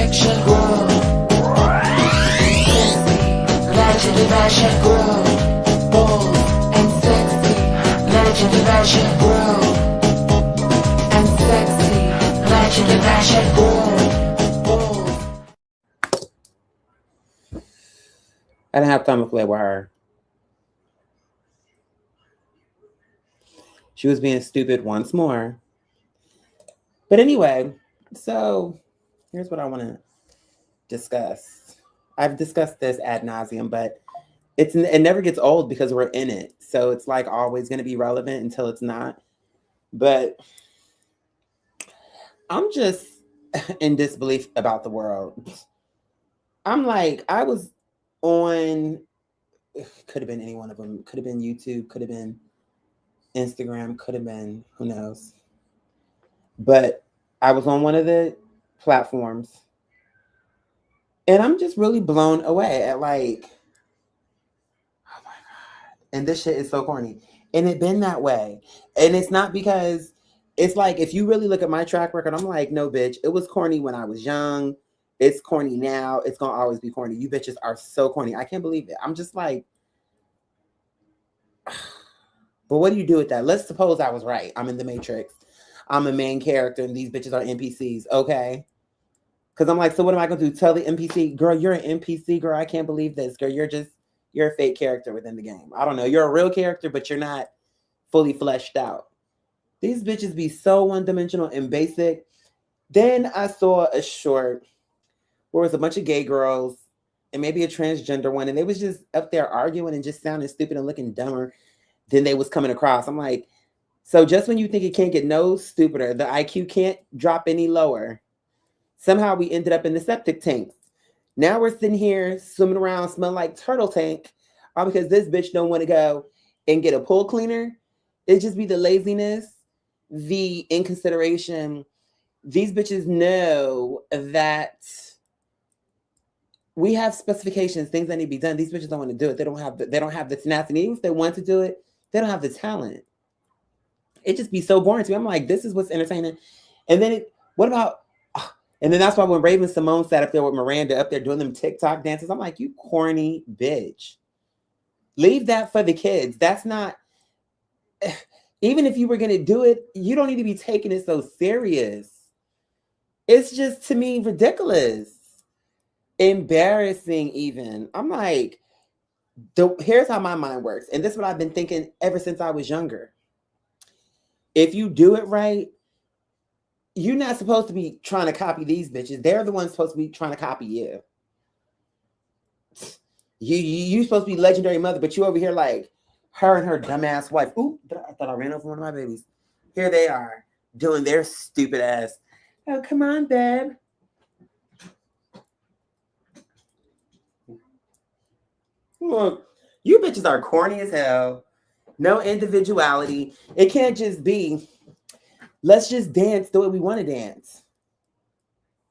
fiction grow. Legend of action grow. Bold and sexy. Legend of action grow. And sexy. Legend of action grow. Bold. I didn't have time to play with her. She was being stupid once more. But anyway, so here's what I want to discuss. I've discussed this ad nauseum, but it never gets old because we're in it. So it's like always going to be relevant until it's not. But I'm just in disbelief about the world. I'm like, I was on, could have been any one of them. Could have been YouTube, could have been Instagram, could have been, who knows. But I was on one of the platforms and I'm just really blown away at like, oh my God. And this shit is so corny. And it been that way. And it's not because it's like, if you really look at my track record, I'm like, no, bitch, it was corny when I was young. It's corny now. It's going to always be corny. You bitches are so corny. I can't believe it. I'm just like, but what do you do with that? Let's suppose I was right. I'm in the Matrix. I'm a main character and these bitches are NPCs. Okay. Because I'm like, so what am I going to do? Tell the NPC, girl, you're an NPC, girl. I can't believe this. Girl, you're a fake character within the game. I don't know. You're a real character, but you're not fully fleshed out. These bitches be so one-dimensional and basic. Then I saw a short where it was a bunch of gay girls and maybe a transgender one. And they was just up there arguing and just sounding stupid and looking dumber than they was coming across. I'm like, so just when you think it can't get no stupider, the IQ can't drop any lower. Somehow we ended up in the septic tanks. Now we're sitting here swimming around smelling like turtle tank, all because this bitch don't want to go and get a pool cleaner. It just be the laziness, the inconsideration. These bitches know that we have specifications, things that need to be done. These bitches don't want to do it. They don't have the tenacity. Even if they want to do it, they don't have the talent. It just be so boring to me. I'm like, this is what's entertaining. And then what about, and then that's why when Raven Simone sat up there with Miranda up there doing them TikTok dances, I'm like, you corny bitch. Leave that for the kids. That's not, even if you were going to do it, you don't need to be taking it so serious. It's just, to me, ridiculous. Embarrassing even. I'm like, here's how my mind works. And this is what I've been thinking ever since I was younger. If you do it right, you're not supposed to be trying to copy these bitches. They're the ones supposed to be trying to copy you. You supposed to be legendary mother, but you over here like her and her dumbass wife. Ooh, I thought I ran over one of my babies. Here they are doing their stupid ass. Oh, come on, babe. Look, you bitches are corny as hell. No individuality. It can't just be, let's just dance the way we want to dance.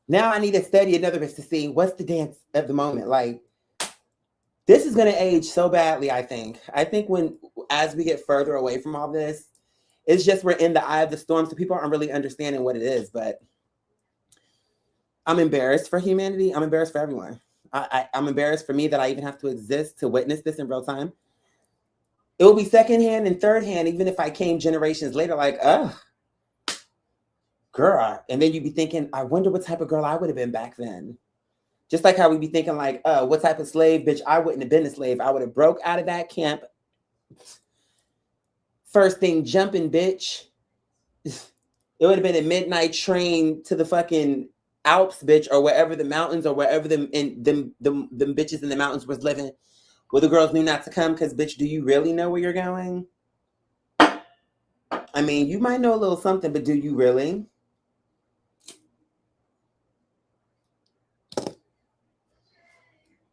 Now I need to study another bitch to see what's the dance of the moment. Like, this is going to age so badly, I think. I think as we get further away from all this, it's just we're in the eye of the storm, so people aren't really understanding what it is. But I'm embarrassed for humanity. I'm embarrassed for everyone. I'm embarrassed for me that I even have to exist to witness this in real time. It will be secondhand and third hand, even if I came generations later, like, girl. And then you'd be thinking, I wonder what type of girl I would have been back then. Just like how we'd be thinking, like, what type of slave, bitch, I wouldn't have been a slave. I would have broke out of that camp. First thing jumping, bitch. It would have been a midnight train to the fucking Alps, bitch, or wherever the mountains, or wherever them bitches in the mountains was living, where the girls knew not to come, because, bitch, do you really know where you're going? I mean, you might know a little something, but do you really?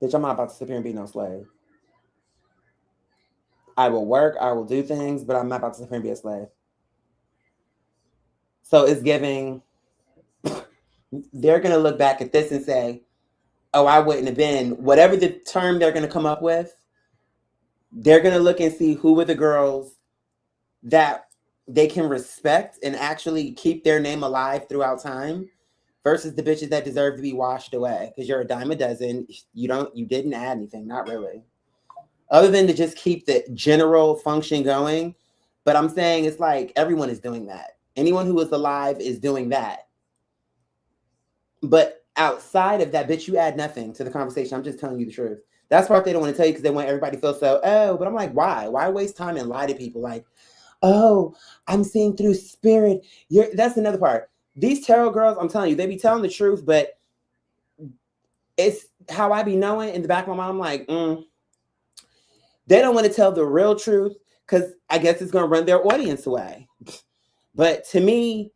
Bitch, I'm not about to sit here and be no slave. I will work, I will do things, but I'm not about to sit here and be a slave. So it's giving, they're going to look back at this and say, oh, I wouldn't have been, whatever the term they're going to come up with, they're going to look and see who were the girls that they can respect and actually keep their name alive throughout time versus the bitches that deserve to be washed away because you're a dime a dozen. You didn't add anything, not really, other than to just keep the general function going. But I'm saying it's like everyone is doing that. Anyone who is alive is doing that. But outside of that, bitch, you add nothing to the conversation. I'm just telling you the truth. That's part they don't want to tell you because they want everybody to feel so, oh, but I'm like, why? Why waste time and lie to people? Like, oh, I'm seeing through spirit. That's another part. These tarot girls, I'm telling you, they be telling the truth, but it's how I be knowing in the back of my mind. I'm like, they don't want to tell the real truth because I guess it's going to run their audience away. But to me,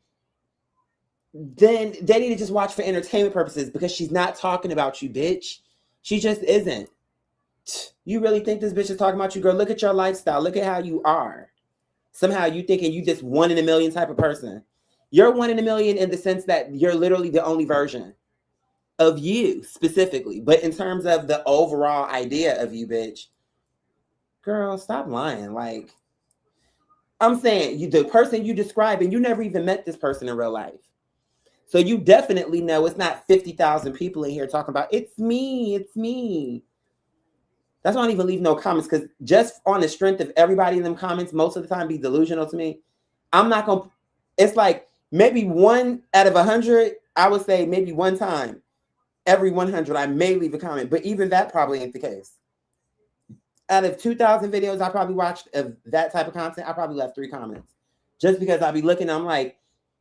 then they need to just watch for entertainment purposes because she's not talking about you, bitch. She just isn't. You really think this bitch is talking about you, girl? Look at your lifestyle. Look at how you are. Somehow you thinking you just 1 in a million type of person. You're 1 in a million in the sense that you're literally the only version of you specifically. But in terms of the overall idea of you, bitch, girl, stop lying. Like, I'm saying, the person you describe, and you never even met this person in real life. So you definitely know it's not 50,000 people in here talking about, it's me, it's me. That's why I don't even leave no comments, because just on the strength of everybody in them comments, most of the time be delusional to me. I'm not going to, it's like maybe 1 out of 100, I would say maybe one time every 100, I may leave a comment, but even that probably ain't the case. Out of 2,000 videos I probably watched of that type of content, I probably left 3 comments. Just because I'll be looking, I'm like,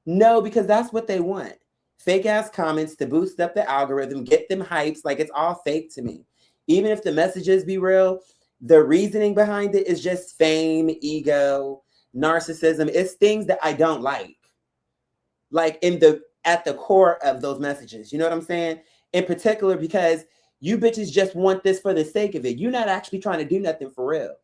no, because that's what they want. Fake ass comments to boost up the algorithm, get them hypes. Like, it's all fake to me. Even if the messages be real, the reasoning behind it is just fame, ego, narcissism. It's things that I don't like. Like at the core of those messages. You know what I'm saying? In particular, because you bitches just want this for the sake of it. You're not actually trying to do nothing for real.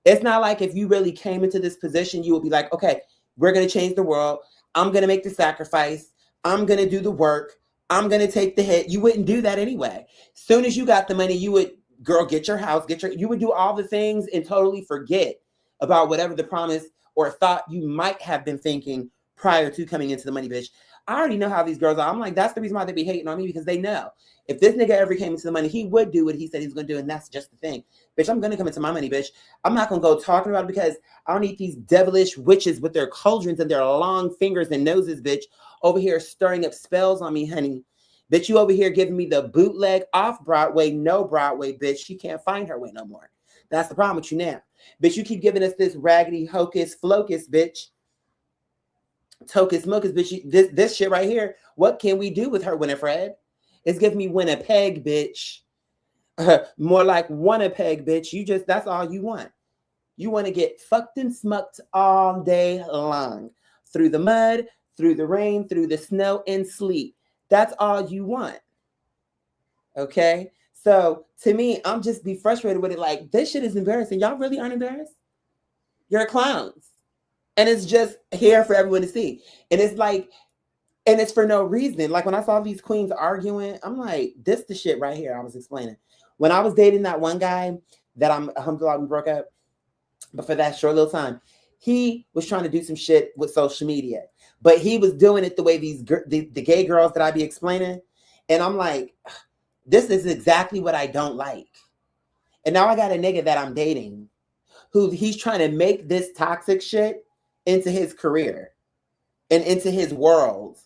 It's not like if you really came into this position, you would be like, okay, we're going to change the world. I'm going to make the sacrifice. I'm going to do the work. I'm going to take the hit. You wouldn't do that anyway. Soon as you got the money, you would, girl, get your house, you would do all the things and totally forget about whatever the promise or thought you might have been thinking prior to coming into the money, bitch. I already know how these girls are. I'm like, that's the reason why they be hating on me, because they know if this nigga ever came into the money, he would do what he said he was going to do. And that's just the thing. Bitch, I'm going to come into my money, bitch. I'm not going to go talking about it because I don't need these devilish witches with their cauldrons and their long fingers and noses, bitch, over here stirring up spells on me, honey. Bitch, you over here giving me the bootleg off Broadway, no Broadway, bitch. She can't find her way no more. That's the problem with you now. Bitch, you keep giving us this raggedy hocus flocus, bitch. Tokus mokus, bitch. This shit right here. What can we do with her, Winifred? It's giving me Winnipeg, bitch. More like Winnipeg, bitch. You just, that's all you want. You want to get fucked and smucked all day long. Through the mud, through the rain, through the snow and sleet. That's all you want. Okay? So to me, I'm just be frustrated with it. Like, this shit is embarrassing. Y'all really aren't embarrassed? You're clowns. And it's just here for everyone to see. And it's like, and it's for no reason. Like, when I saw these queens arguing, I'm like, this the shit right here I was explaining. When I was dating that one guy that alhamdulillah, we broke up, but for that short little time, he was trying to do some shit with social media. But he was doing it the way the gay girls that I be explaining. And I'm like, this is exactly what I don't like. And now I got a nigga that I'm dating who he's trying to make this toxic shit into his career and into his world.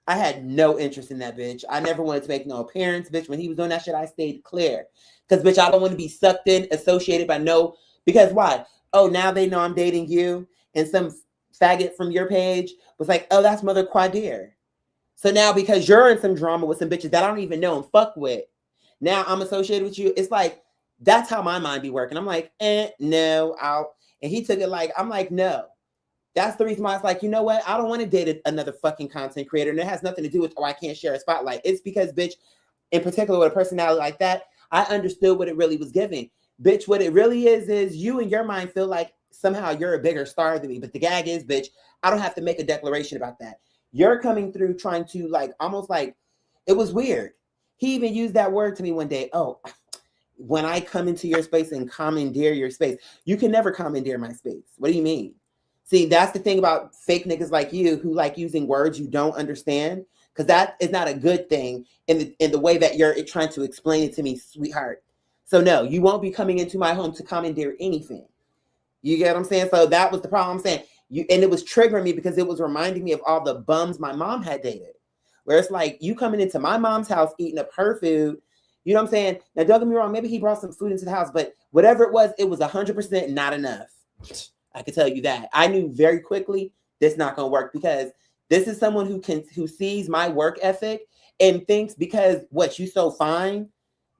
I had no interest in that, bitch. I never wanted to make no appearance, bitch. When he was doing that shit, I stayed clear. Because, bitch, I don't want to be sucked in, associated by no... Because why? Oh, now they know I'm dating you. And some faggot from your page was like, oh, that's Mother Quadir. So now because you're in some drama with some bitches that I don't even know and fuck with, now I'm associated with you. It's like, that's how my mind be working. I'm like, no, out. And he took it like, I'm like, no. That's the reason why it's like, you know what? I don't want to date another fucking content creator. And it has nothing to do with, oh, I can't share a spotlight. It's because, bitch, in particular with a personality like that, I understood what it really was giving. Bitch, what it really is you in your mind feel like somehow you're a bigger star than me. But the gag is, bitch, I don't have to make a declaration about that. You're coming through trying to like, almost like, it was weird. He even used that word to me one day. Oh, when I come into your space and commandeer your space, you can never commandeer my space. What do you mean? See, that's the thing about fake niggas like you who like using words you don't understand. because that is not a good thing in the way that you're trying to explain it to me, sweetheart. So no, you won't be coming into my home to commandeer anything. You get what I'm saying? So that was the problem. I'm saying and it was triggering me because it was reminding me of all the bums my mom had dated. Where it's like you coming into my mom's house eating up her food. You know what I'm saying? Now don't get me wrong, maybe he brought some food into the house, but whatever it was 100% not enough. I can tell you that. I knew very quickly this not gonna work because this is someone who sees my work ethic and thinks because what you so fine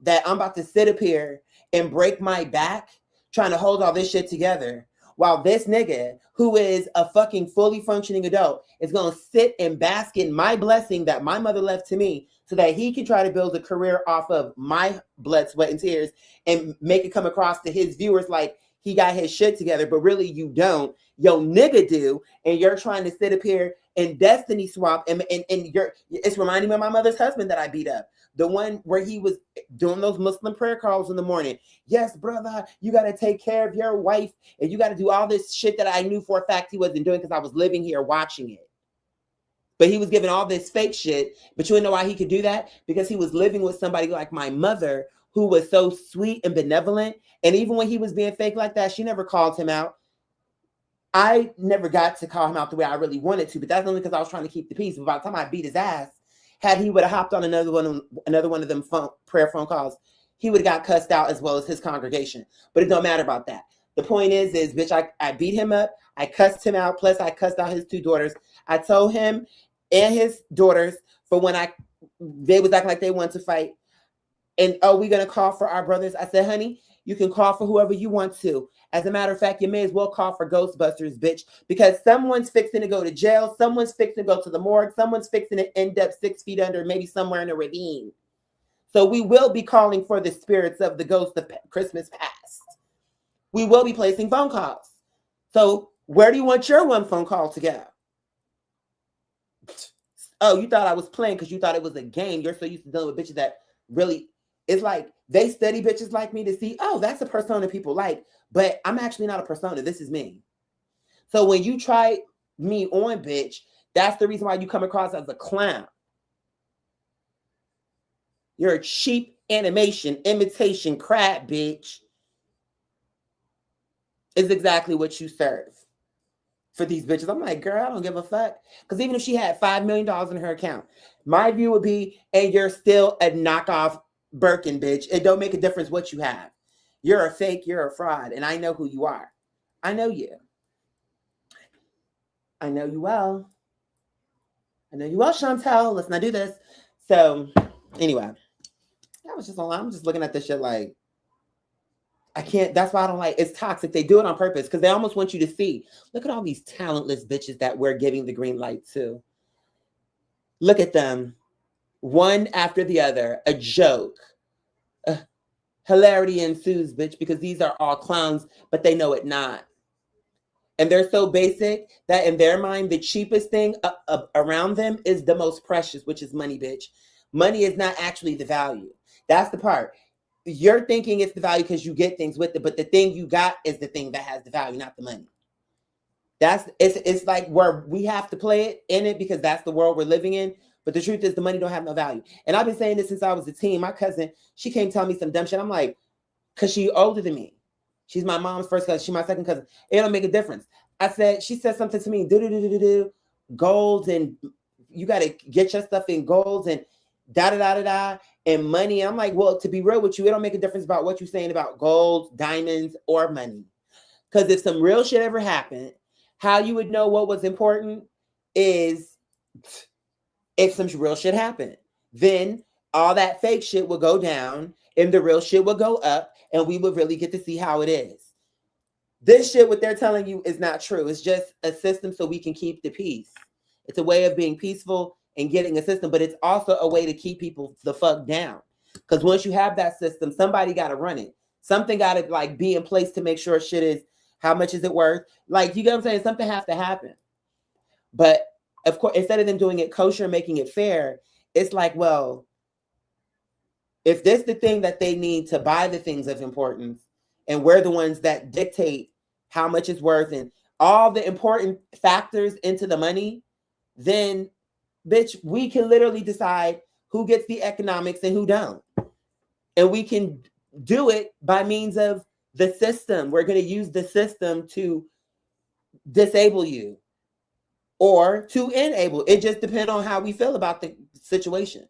that I'm about to sit up here and break my back trying to hold all this shit together while this nigga who is a fucking fully functioning adult is going to sit and bask in my blessing that my mother left to me so that he can try to build a career off of my blood, sweat, and tears and make it come across to his viewers like he got his shit together, but really you don't. Yo nigga do, and you're trying to sit up here and destiny swap and it's reminding me of my mother's husband that I beat up. The one where he was doing those Muslim prayer calls in the morning. Yes, brother, you got to take care of your wife and you got to do all this shit that I knew for a fact he wasn't doing because I was living here watching it. But he was giving all this fake shit. But you know why he could do that? Because he was living with somebody like my mother who was so sweet and benevolent. And even when he was being fake like that, she never called him out. I never got to call him out the way I really wanted to, but that's only because I was trying to keep the peace. But by the time I beat his ass, had he would have hopped on another one of them prayer phone calls, he would have got cussed out as well as his congregation. But it don't matter about that. The point is bitch, I beat him up. I cussed him out. Plus, I cussed out his 2 daughters. I told him and his daughters for when they was acting like they wanted to fight. And, oh, we're going to call for our brothers. I said, honey, you can call for whoever you want to. As a matter of fact, you may as well call for Ghostbusters, bitch, because someone's fixing to go to jail. Someone's fixing to go to the morgue. Someone's fixing to end up 6 feet under, maybe somewhere in a ravine. So we will be calling for the spirits of the ghosts of Christmas past. We will be placing phone calls. So where do you want your one phone call to go? Oh, you thought I was playing because you thought it was a game. You're so used to dealing with bitches that really, it's like they study bitches like me to see, oh, that's a persona people like. But I'm actually not a persona. This is me. So when you try me on, bitch, that's the reason why you come across as a clown. You're a cheap animation, imitation crap, bitch. Is exactly what you serve for these bitches. I'm like, girl, I don't give a fuck. Because even if she had $5 million in her account, my view would be, and you're still a knockoff Birkin, bitch. It don't make a difference what you have. You're a fake, you're a fraud, and I know who you are. I know you. I know you well. I know you well, Chantel. Let's not do this. So, anyway, I'm just looking at this shit like, I can't, that's why I don't like, it's toxic. They do it on purpose because they almost want you to see, look at all these talentless bitches that we're giving the green light to. Look at them, one after the other, a joke. Hilarity ensues, bitch, because these are all clowns, but they know it not. And they're so basic that in their mind, the cheapest thing around them is the most precious, which is money, bitch. Money is not actually the value. That's the part. You're thinking it's the value because you get things with it, but the thing you got is the thing that has the value, not the money. It's like where we have to play it in it because that's the world we're living in. But the truth is the money don't have no value. And I've been saying this since I was a teen. My cousin, she came telling me some dumb shit. I'm like, because she's older than me. She's my mom's first cousin. She's my second cousin. It don't make a difference. She said something to me, gold, and you got to get your stuff in golds and da-da-da-da-da and money. I'm like, well, to be real with you, it don't make a difference about what you're saying about gold, diamonds, or money. Because if some real shit ever happened, how you would know what was important is if some real shit happened. Then all that fake shit will go down and the real shit will go up and we would really get to see how it is. This shit, what they're telling you is not true. It's just a system so we can keep the peace. It's a way of being peaceful and getting a system, but it's also a way to keep people the fuck down. Because once you have that system, somebody got to run it. Something got to like be in place to make sure shit is, how much is it worth? Like, you get what I'm saying? Something has to happen. But of course, instead of them doing it kosher and making it fair, it's like, well, if this is the thing that they need to buy the things of importance, and we're the ones that dictate how much it's worth and all the important factors into the money, then bitch, we can literally decide who gets the economics and who don't. And we can do it by means of the system. We're going to use the system to disable you or to enable. It just depends on how we feel about the situation.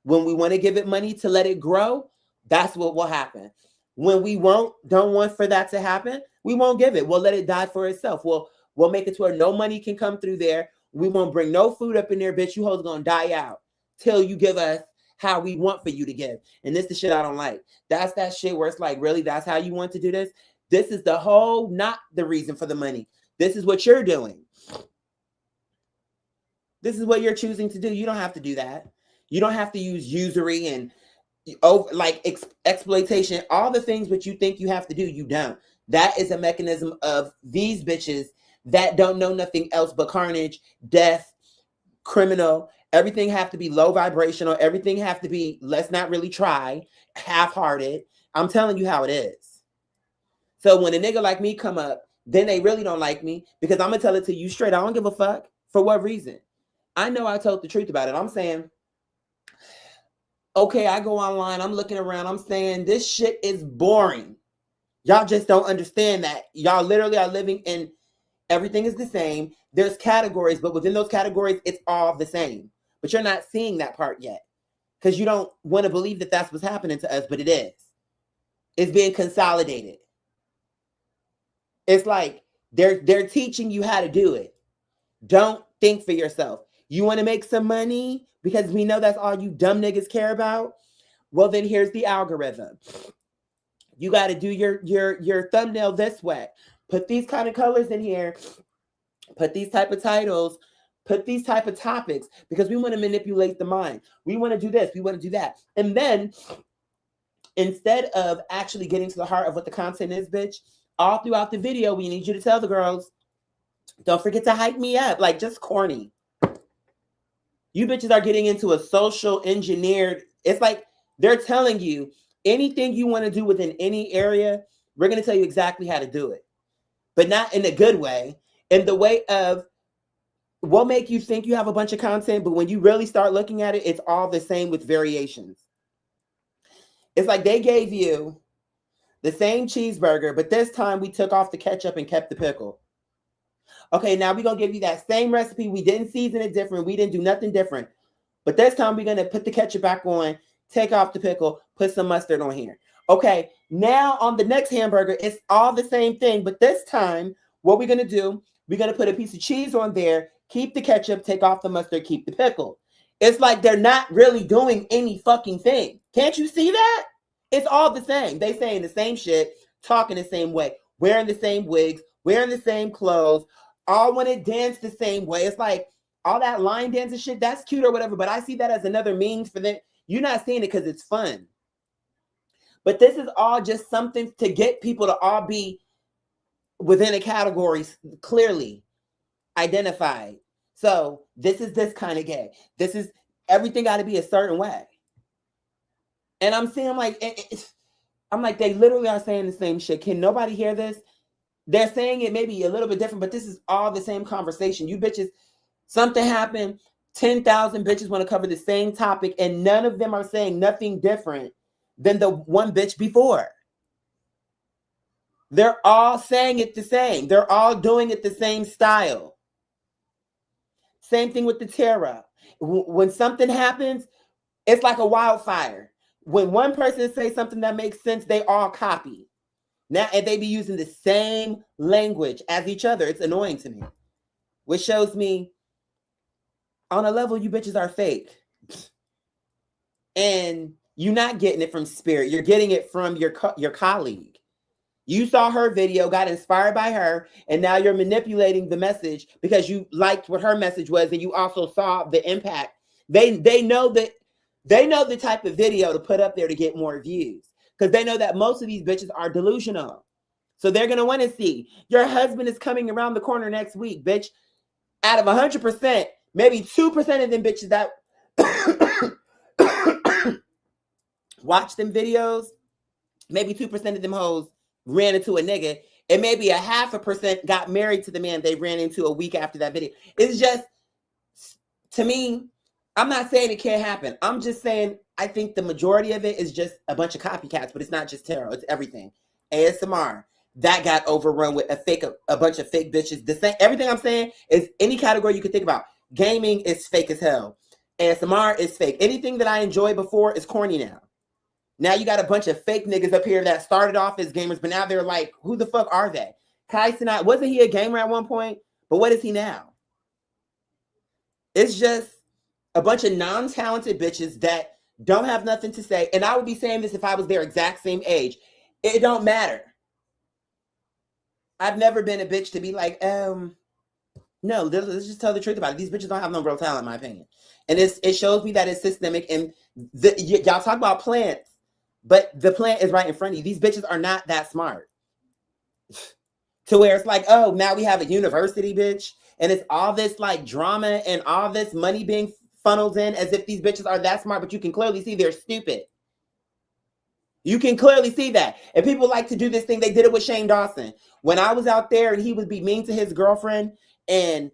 When we want to give it money to let it grow, that's what will happen. When we don't want for that to happen, we won't give it. We'll let it die for itself. We'll make it to where no money can come through there. We won't bring no food up in there, bitch. You hoes gonna die out till you give us how we want for you to give. And this is the shit I don't like. That's that shit where it's like, really, that's how you want to do this? This is the whole, not the reason for the money. This is what you're doing. This is what you're choosing to do. You don't have to do that. You don't have to use usury and exploitation, all the things that you think you have to do, you don't. That is a mechanism of these bitches that don't know nothing else but carnage, death, criminal. Everything have to be low vibrational. Everything have to be, let's not really try, half-hearted. I'm telling you how it is. So when a nigga like me come up, then they really don't like me because I'm going to tell it to you straight. I don't give a fuck. For what reason? I know I told the truth about it. I'm saying, okay, I go online, I'm looking around, I'm saying this shit is boring. Y'all just don't understand that. Y'all literally are living in, everything is the same. There's categories, but within those categories, it's all the same. But you're not seeing that part yet because you don't want to believe that that's what's happening to us, but it is. It's being consolidated. It's like they're teaching you how to do it. Don't think for yourself. You want to make some money because we know that's all you dumb niggas care about? Well, then here's the algorithm. You got to do your thumbnail this way. Put these kind of colors in here. Put these type of titles. Put these type of topics because we want to manipulate the mind. We want to do this. We want to do that. And then instead of actually getting to the heart of what the content is, bitch, all throughout the video, we need you to tell the girls, don't forget to hype me up. Like, just corny. You bitches are getting into a social engineered, it's like they're telling you anything you want to do within any area, we're going to tell you exactly how to do it. But not in a good way. In the way of, we'll make you think you have a bunch of content, but when you really start looking at it, it's all the same with variations. It's like they gave you the same cheeseburger, but this time we took off the ketchup and kept the pickle. Okay, now we're going to give you that same recipe. We didn't season it different. We didn't do nothing different. But this time we're going to put the ketchup back on, take off the pickle, put some mustard on here. Okay, now on the next hamburger, it's all the same thing. But this time, what we're going to do, we're going to put a piece of cheese on there, keep the ketchup, take off the mustard, keep the pickle. It's like they're not really doing any fucking thing. Can't you see that? It's all the same. They saying the same shit, talking the same way, wearing the same wigs, wearing the same clothes, all want to dance the same way. It's like all that line dancing shit, that's cute or whatever, but I see that as another means for them. You're not seeing it because it's fun. But this is all just something to get people to all be within a category clearly identified. So this is this kind of gay. This is, everything got to be a certain way. And I'm seeing like, I'm like, they literally are saying the same shit. Can nobody hear this? They're saying it maybe a little bit different, but this is all the same conversation. You bitches, something happened, 10,000 bitches want to cover the same topic, and none of them are saying nothing different than the one bitch before. They're all saying it the same. They're all doing it the same style. Same thing with the Terra. When something happens, it's like a wildfire. When one person says something that makes sense, they all copy. Now, and they be using the same language as each other. It's annoying to me. Which shows me, on a level, you bitches are fake. And you're not getting it from Spirit. You're getting it from your colleague. You saw her video, got inspired by her, and now you're manipulating the message because you liked what her message was, and you also saw the impact. They know that they know the type of video to put up there to get more views. Because they know that most of these bitches are delusional. So they're going to want to see, your husband is coming around the corner next week, bitch. Out of 100%, maybe 2% of them bitches that watch them videos, maybe 2% of them hoes ran into a nigga, and maybe 0.5% got married to the man they ran into a week after that video. It's just, to me, I'm not saying it can't happen. I'm just saying I think the majority of it is just a bunch of copycats, but it's not just tarot. It's everything. ASMR that got overrun with a bunch of fake bitches. The same, everything I'm saying is any category you could think about. Gaming is fake as hell. ASMR is fake. Anything that I enjoyed before is corny now. Now you got a bunch of fake niggas up here that started off as gamers, but now they're like, who the fuck are they? Kai Cenat, wasn't he a gamer at one point? But what is he now? It's just a bunch of non-talented bitches that don't have nothing to say. And I would be saying this if I was their exact same age. It don't matter. I've never been a bitch to be like, no, let's just tell the truth about it. These bitches don't have no real talent, in my opinion. And it shows me that it's systemic. And y'all talk about plants, but the plant is right in front of you. These bitches are not that smart. To where it's like, oh, now we have a university, bitch. And it's all this like drama and all this money being funneled in as if these bitches are that smart, but you can clearly see they're stupid. You can clearly see that. And people like to do this thing. They did it with Shane Dawson. When I was out there and he would be mean to his girlfriend and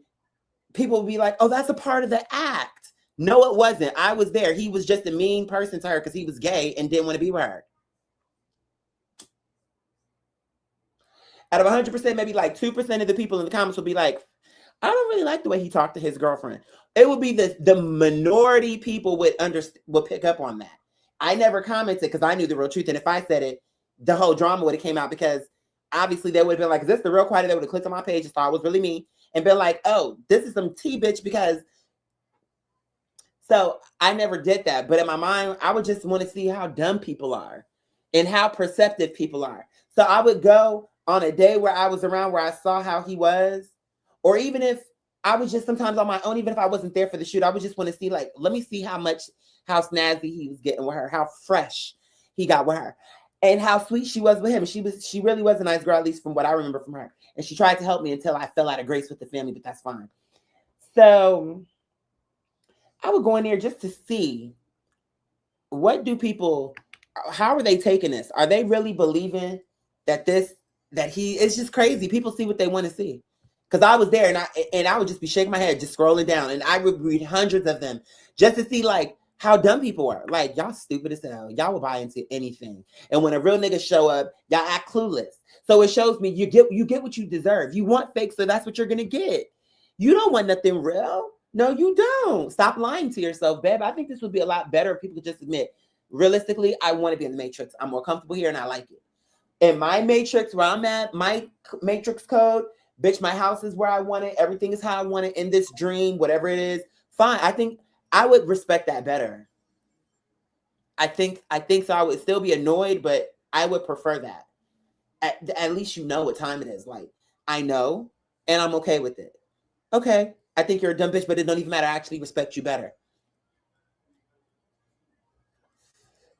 people would be like, oh, that's a part of the act. No, it wasn't. I was there. He was just a mean person to her because he was gay and didn't want to be with her. Out of 100%, maybe like 2% of the people in the comments will be like, I don't really like the way he talked to his girlfriend. It would be the minority people would pick up on that. I never commented because I knew the real truth. And if I said it, the whole drama would have came out because obviously they would have been like, is this the real quality? They would have clicked on my page and thought it was really me and been like, oh, this is some tea, bitch, because. So I never did that. But in my mind, I would just want to see how dumb people are and how perceptive people are. So I would go on a day where I was around where I saw how he was, or even if I was just sometimes on my own, even if I wasn't there for the shoot, I would just want to see, like, let me see how snazzy he was getting with her, how fresh he got with her, and how sweet she was with him. She really was a nice girl, at least from what I remember from her. And she tried to help me until I fell out of grace with the family, but that's fine. So I would go in there just to see how are they taking this? Are they really believing that it's just crazy? People see what they want to see. Because I was there and I would just be shaking my head, just scrolling down. And I would read hundreds of them just to see like how dumb people are. Like, y'all stupid as hell. Y'all will buy into anything. And when a real nigga show up, y'all act clueless. So it shows me you get what you deserve. You want fake, so that's what you're going to get. You don't want nothing real. No, you don't. Stop lying to yourself, babe. I think this would be a lot better if people could just admit, realistically, I want to be in the Matrix. I'm more comfortable here and I like it. In my Matrix, where I'm at, my Matrix code, bitch, my house is where I want it. Everything is how I want it in this dream, whatever it is. Fine. I think I would respect that better. I think so. I would still be annoyed, but I would prefer that. At least you know what time it is. Like, I know, and I'm okay with it. Okay. I think you're a dumb bitch, but it don't even matter. I actually respect you better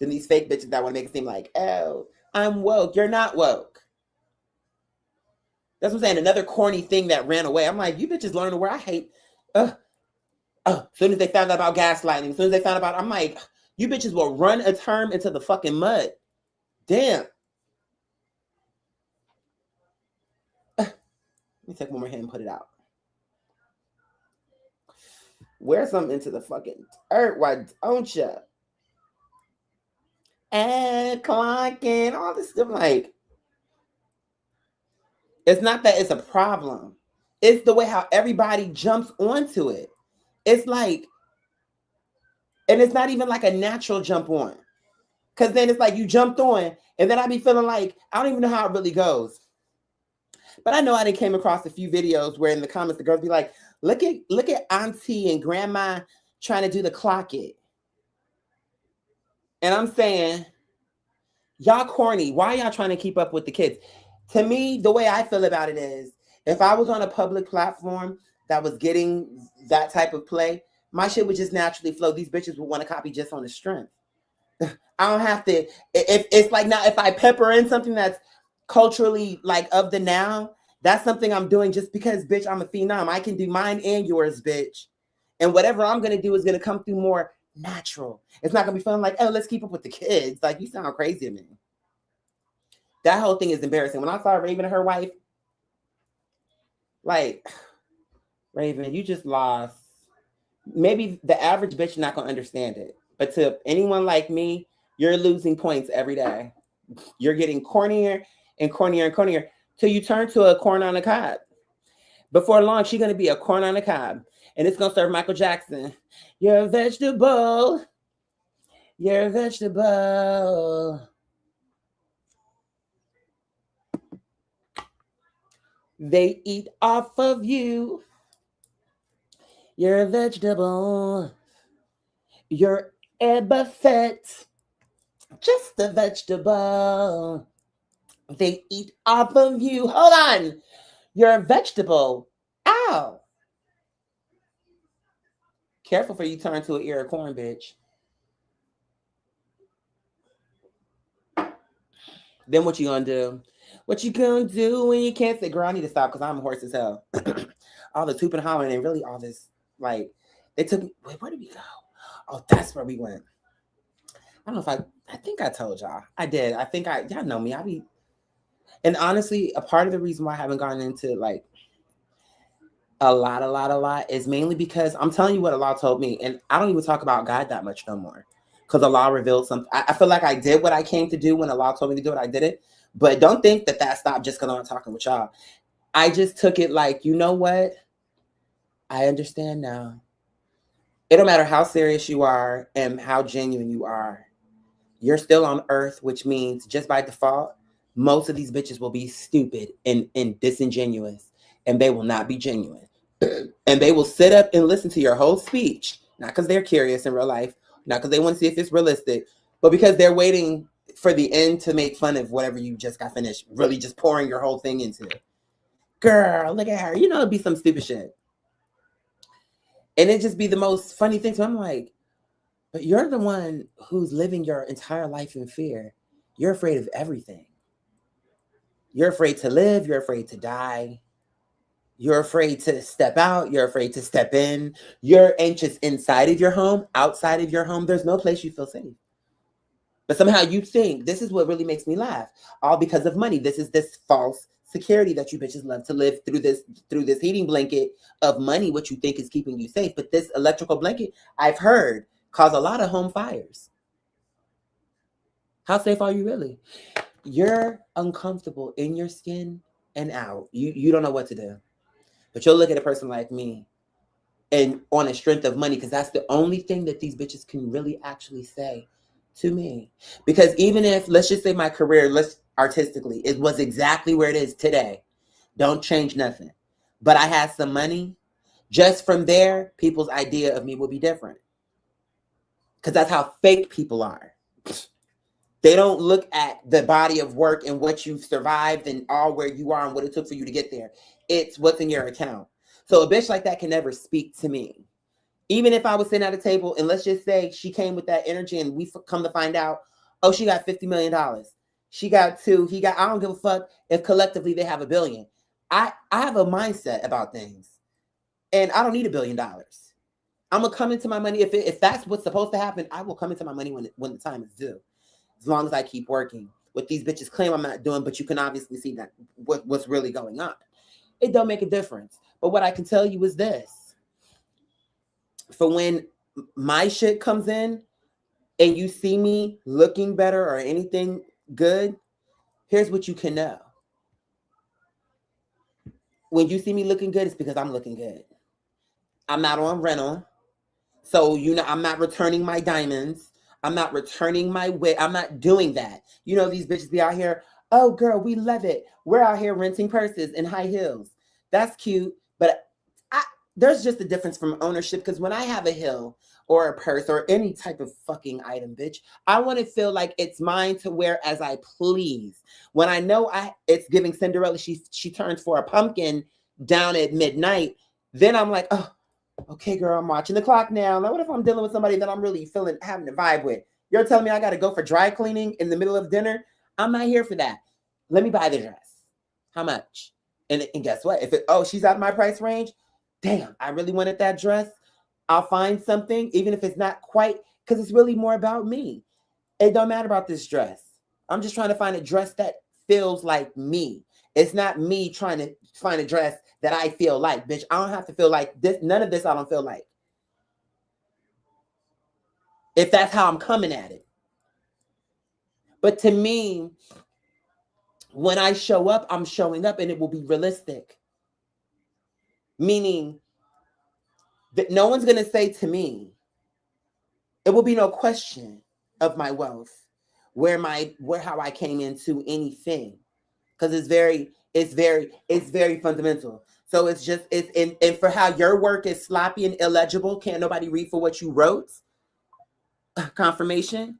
than these fake bitches that want to make it seem like, oh, I'm woke. You're not woke. That's what I'm saying. Another corny thing that ran away. I'm like, you bitches learn to where I hate. As soon as they found out about gaslighting, as soon as they found out about, I'm like, you bitches will run a term into the fucking mud. Damn. Let me take one more hand and put it out. Wear something into the fucking dirt. Why don't you? And clocking, all this stuff. Like, it's not that it's a problem. It's the way how everybody jumps onto it. It's like, and it's not even like a natural jump on. Because then it's like you jumped on, and then I be feeling like, I don't even know how it really goes. But I know I done came across a few videos where in the comments, the girls be like, look at auntie and grandma trying to do the clock it. And I'm saying, y'all corny. Why y'all trying to keep up with the kids? To me, the way I feel about it is, if I was on a public platform that was getting that type of play, my shit would just naturally flow. These bitches would want to copy just on the strength. I don't have to. If it's like now, if I pepper in something that's culturally like of the now, that's something I'm doing just because, bitch, I'm a phenom. I can do mine and yours, bitch. And whatever I'm going to do is going to come through more natural. It's not going to be fun like, oh, let's keep up with the kids. Like, you sound crazy to me. That whole thing is embarrassing. When I saw Raven and her wife, like, Raven, you just lost maybe the average bitch not gonna understand it, but to anyone like me, you're losing points every day. You're getting cornier and cornier and cornier till you turn to a corn on a cob. Before long, she's gonna be a corn on a cob, and it's gonna serve Michael Jackson. You're a vegetable. You're a vegetable. They eat off of you. You're a vegetable. You're a buffet. Just a vegetable. They eat off of you. Hold on. You're a vegetable. Ow. Careful for you turn to an ear of corn, bitch. Then what you gonna do? What you gonna do when you can't say, girl, I need to stop because I'm hoarse as hell. All the tooping and hollering and really all this, like, they took me, wait, where did we go? Oh, that's where we went. I don't know if I think I told y'all. I did. I think y'all know me. And honestly, a part of the reason why I haven't gone into like a lot is mainly because I'm telling you what Allah told me. And I don't even talk about God that much no more. Because Allah revealed something. I feel like I did what I came to do when Allah told me to do it. I did it. But don't think that stopped just because I'm talking with y'all. I just took it like, you know what? I understand now. It don't matter how serious you are and how genuine you are. You're still on earth, which means just by default, most of these bitches will be stupid and disingenuous. And they will not be genuine. And they will sit up and listen to your whole speech. Not because they're curious in real life. Not because they want to see if it's realistic. But because they're waiting for the end to make fun of whatever you just got finished. Really just pouring your whole thing into. Girl, look at her. You know, it'd be some stupid shit. And it just be the most funny thing. So I'm like, but you're the one who's living your entire life in fear. You're afraid of everything. You're afraid to live. You're afraid to die. You're afraid to step out. You're afraid to step in. You're anxious inside of your home. Outside of your home, there's no place you feel safe. But somehow you think, this is what really makes me laugh. All because of money. This is this false security that you bitches love to live through this heating blanket of money, what you think is keeping you safe. But this electrical blanket, I've heard, cause a lot of home fires. How safe are you really? You're uncomfortable in your skin and out. You don't know what to do. But you'll look at a person like me and on a strength of money, because that's the only thing that these bitches can really actually say to me. Because even if, let's just say my career, artistically, it was exactly where it is today. Don't change nothing. But I had some money. Just from there, people's idea of me will be different. Because that's how fake people are. They don't look at the body of work and what you've survived and all where you are and what it took for you to get there. It's what's in your account. So a bitch like that can never speak to me. Even if I was sitting at a table and let's just say she came with that energy and we come to find out, oh, she got $50 million. She got $2. He got, I don't give a fuck if collectively they have $1 billion. I have a mindset about things and I don't need $1 billion. I'm going to come into my money. If that's what's supposed to happen, I will come into my money when the time is due. As long as I keep working. What these bitches claim I'm not doing, but you can obviously see that what's really going on. It don't make a difference. But what I can tell you is this. For when my shit comes in and you see me looking better or anything good, here's what you can know. When you see me looking good, it's because I'm looking good. I'm not on rental. So, I'm not returning my diamonds. I'm not returning my wig. I'm not doing that. You know, these bitches be out here. Oh, girl, we love it. We're out here renting purses and high heels. That's cute. But there's just a difference from ownership. Because when I have a heel or a purse or any type of fucking item, bitch, I want to feel like it's mine to wear as I please. When I know it's giving Cinderella, she turns for a pumpkin down at midnight. Then I'm like, oh, okay, girl, I'm watching the clock now. Now, what if I'm dealing with somebody that I'm really having a vibe with? You're telling me I got to go for dry cleaning in the middle of dinner? I'm not here for that. Let me buy the dress. How much? And guess what? She's out of my price range. Damn, I really wanted that dress. I'll find something, even if it's not quite, because it's really more about me. It don't matter about this dress. I'm just trying to find a dress that feels like me. It's not me trying to find a dress that I feel like, bitch. I don't have to feel like this. None of this I don't feel like. if that's how I'm coming at it. But to me, when I show up, I'm showing up and it will be realistic. Meaning that no one's going to say to me, it will be no question of my wealth, where how I came into anything. Because it's very fundamental. So and for how your work is sloppy and illegible, can't nobody read for what you wrote. Confirmation.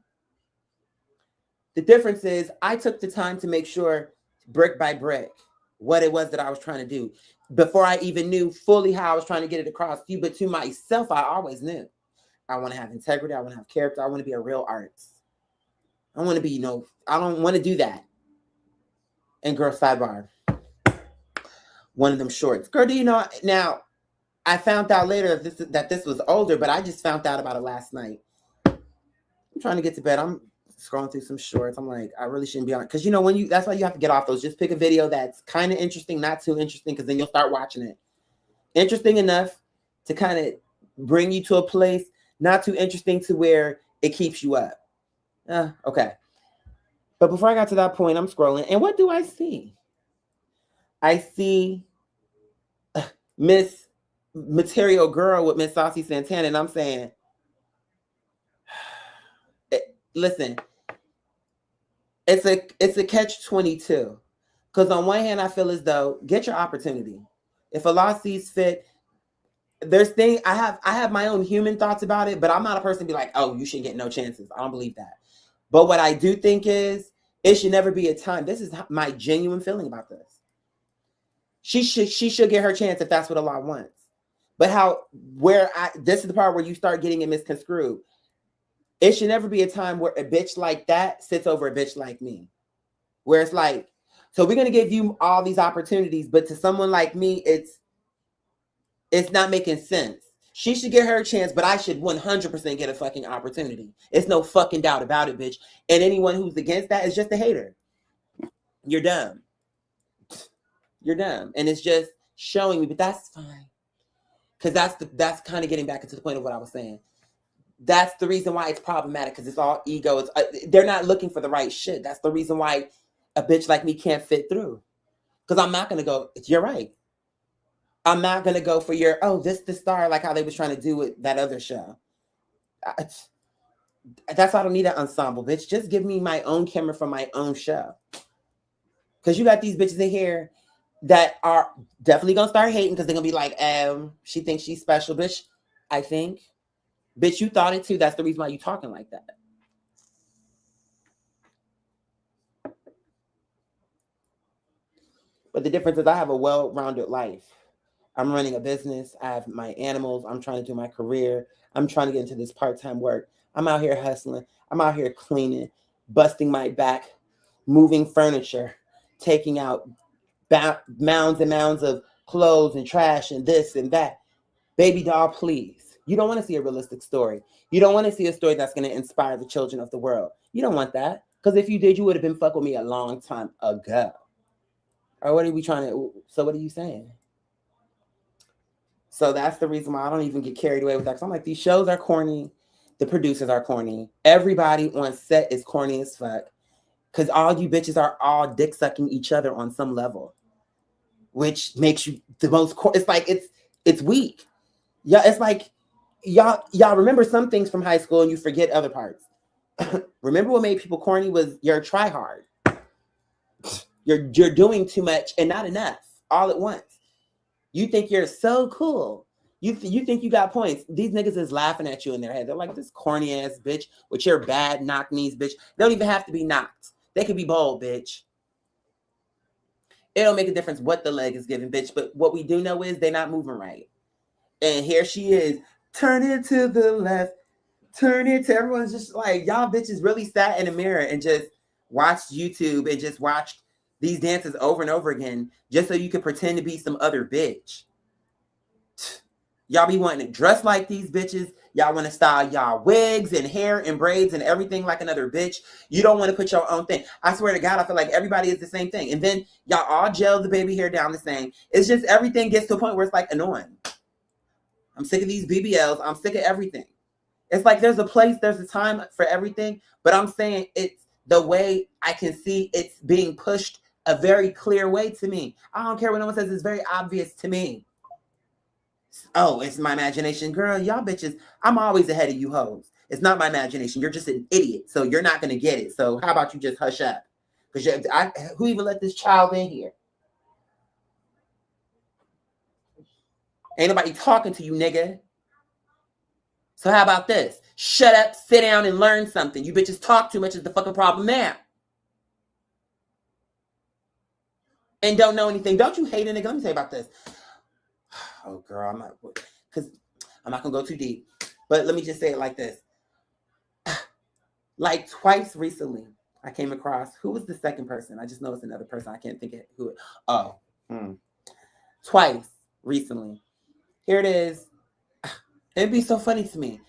The difference is I took the time to make sure brick by brick what it was that I was trying to do before I even knew fully how I was trying to get it across to you. But to myself, I always knew I want to have integrity. I want to have character. I want to be a real artist. I want to be, I don't want to do that. And girl, sidebar, one of them shorts. Girl, do you know, now I found out later that this was older, but I just found out about it last night. I'm trying to get to bed. I'm scrolling through some shorts. I'm like, I really shouldn't be on it. Because that's why you have to get off those. Just pick a video that's kind of interesting, not too interesting, because then you'll start watching it. Interesting enough to kind of bring you to a place, not too interesting to where it keeps you up. Okay. But before I got to that point, I'm scrolling. And what do I see? I see Miss Material Girl with Miss Saucy Santana. And I'm saying, listen, it's a catch-22. Because on one hand, I feel as though, get your opportunity. If Allah sees fit, I have my own human thoughts about it, but I'm not a person to be like, oh, you shouldn't get no chances. I don't believe that. But what I do think is, it should never be a time. This is my genuine feeling about this. She should get her chance if that's what Allah wants. But this is the part where you start getting it misconstrued. It should never be a time where a bitch like that sits over a bitch like me. Where it's like, so we're going to give you all these opportunities, but to someone like me, it's not making sense. She should get her chance, but I should 100% get a fucking opportunity. It's no fucking doubt about it, bitch. And anyone who's against that is just a hater. You're dumb. You're dumb. And it's just showing me, but that's fine. Because that's kind of getting back into the point of what I was saying. That's the reason why it's problematic, because it's all ego. They're not looking for the right shit. That's the reason why a bitch like me can't fit through. Because I'm not going to go, you're right. I'm not going to go for your, this the star, like how they was trying to do with that other show. That's why I don't need an ensemble, bitch. Just give me my own camera for my own show. Because you got these bitches in here that are definitely going to start hating because they're going to be like, she thinks she's special, bitch. I think. Bitch, you thought it too. That's the reason why you talking like that. But the difference is I have a well-rounded life. I'm running a business. I have my animals. I'm trying to do my career. I'm trying to get into this part-time work. I'm out here hustling. I'm out here cleaning, busting my back, moving furniture, taking out mounds and mounds of clothes and trash and this and that. Baby doll, please. You don't want to see a realistic story. You don't want to see a story that's going to inspire the children of the world. You don't want that. Because if you did, you would have been fucking with me a long time ago. Or what are we trying to... So what are you saying? So that's the reason why I don't even get carried away with that. Because I'm like, these shows are corny. The producers are corny. Everybody on set is corny as fuck. Because all you bitches are all dick sucking each other on some level. Which makes you the most... It's like, it's weak. Yeah, it's like, y'all remember some things from high school and you forget other parts. Remember what made people corny was you're try hard. You're doing too much and not enough all at once. You think you're so cool. You think you got points. These niggas is laughing at you in their head. They're like, this corny ass bitch with your bad knock knees, bitch. They don't even have to be knocked. They could be bold, bitch. It don't make a difference what the leg is giving, bitch. But what we do know is they're not moving right. And here she is. Turn it to the left. Turn it to... Everyone's just like, y'all bitches really sat in a mirror and just watched YouTube and just watched these dances over and over again just so you could pretend to be some other bitch. Y'all be wanting to dress like these bitches. Y'all want to style y'all wigs and hair and braids and everything like another bitch. You don't want to put your own thing. I swear to God, I feel like everybody is the same thing. And then y'all all gel the baby hair down the same. It's just everything gets to a point where it's like annoying. I'm sick of these BBLs. I'm sick of everything. It's like there's a place, there's a time for everything. But I'm saying it's the way I can see it's being pushed a very clear way to me. I don't care what no one says, it's very obvious to me. Oh, it's my imagination. Girl, y'all bitches, I'm always ahead of you hoes. It's not my imagination. You're just an idiot. So you're not going to get it. So how about you just hush up? Because who even let this child in here? Ain't nobody talking to you, nigga. So how about this? Shut up, sit down, and learn something. You bitches talk too much is the fucking problem now. And don't know anything. Don't you hate a nigga? Let me tell you about this. Oh, girl, I'm not going to go too deep. But let me just say it like this. Like twice recently, I came across, who was the second person? I just know it's another person. I can't think of who. Twice recently. Here it is. It'd be so funny to me.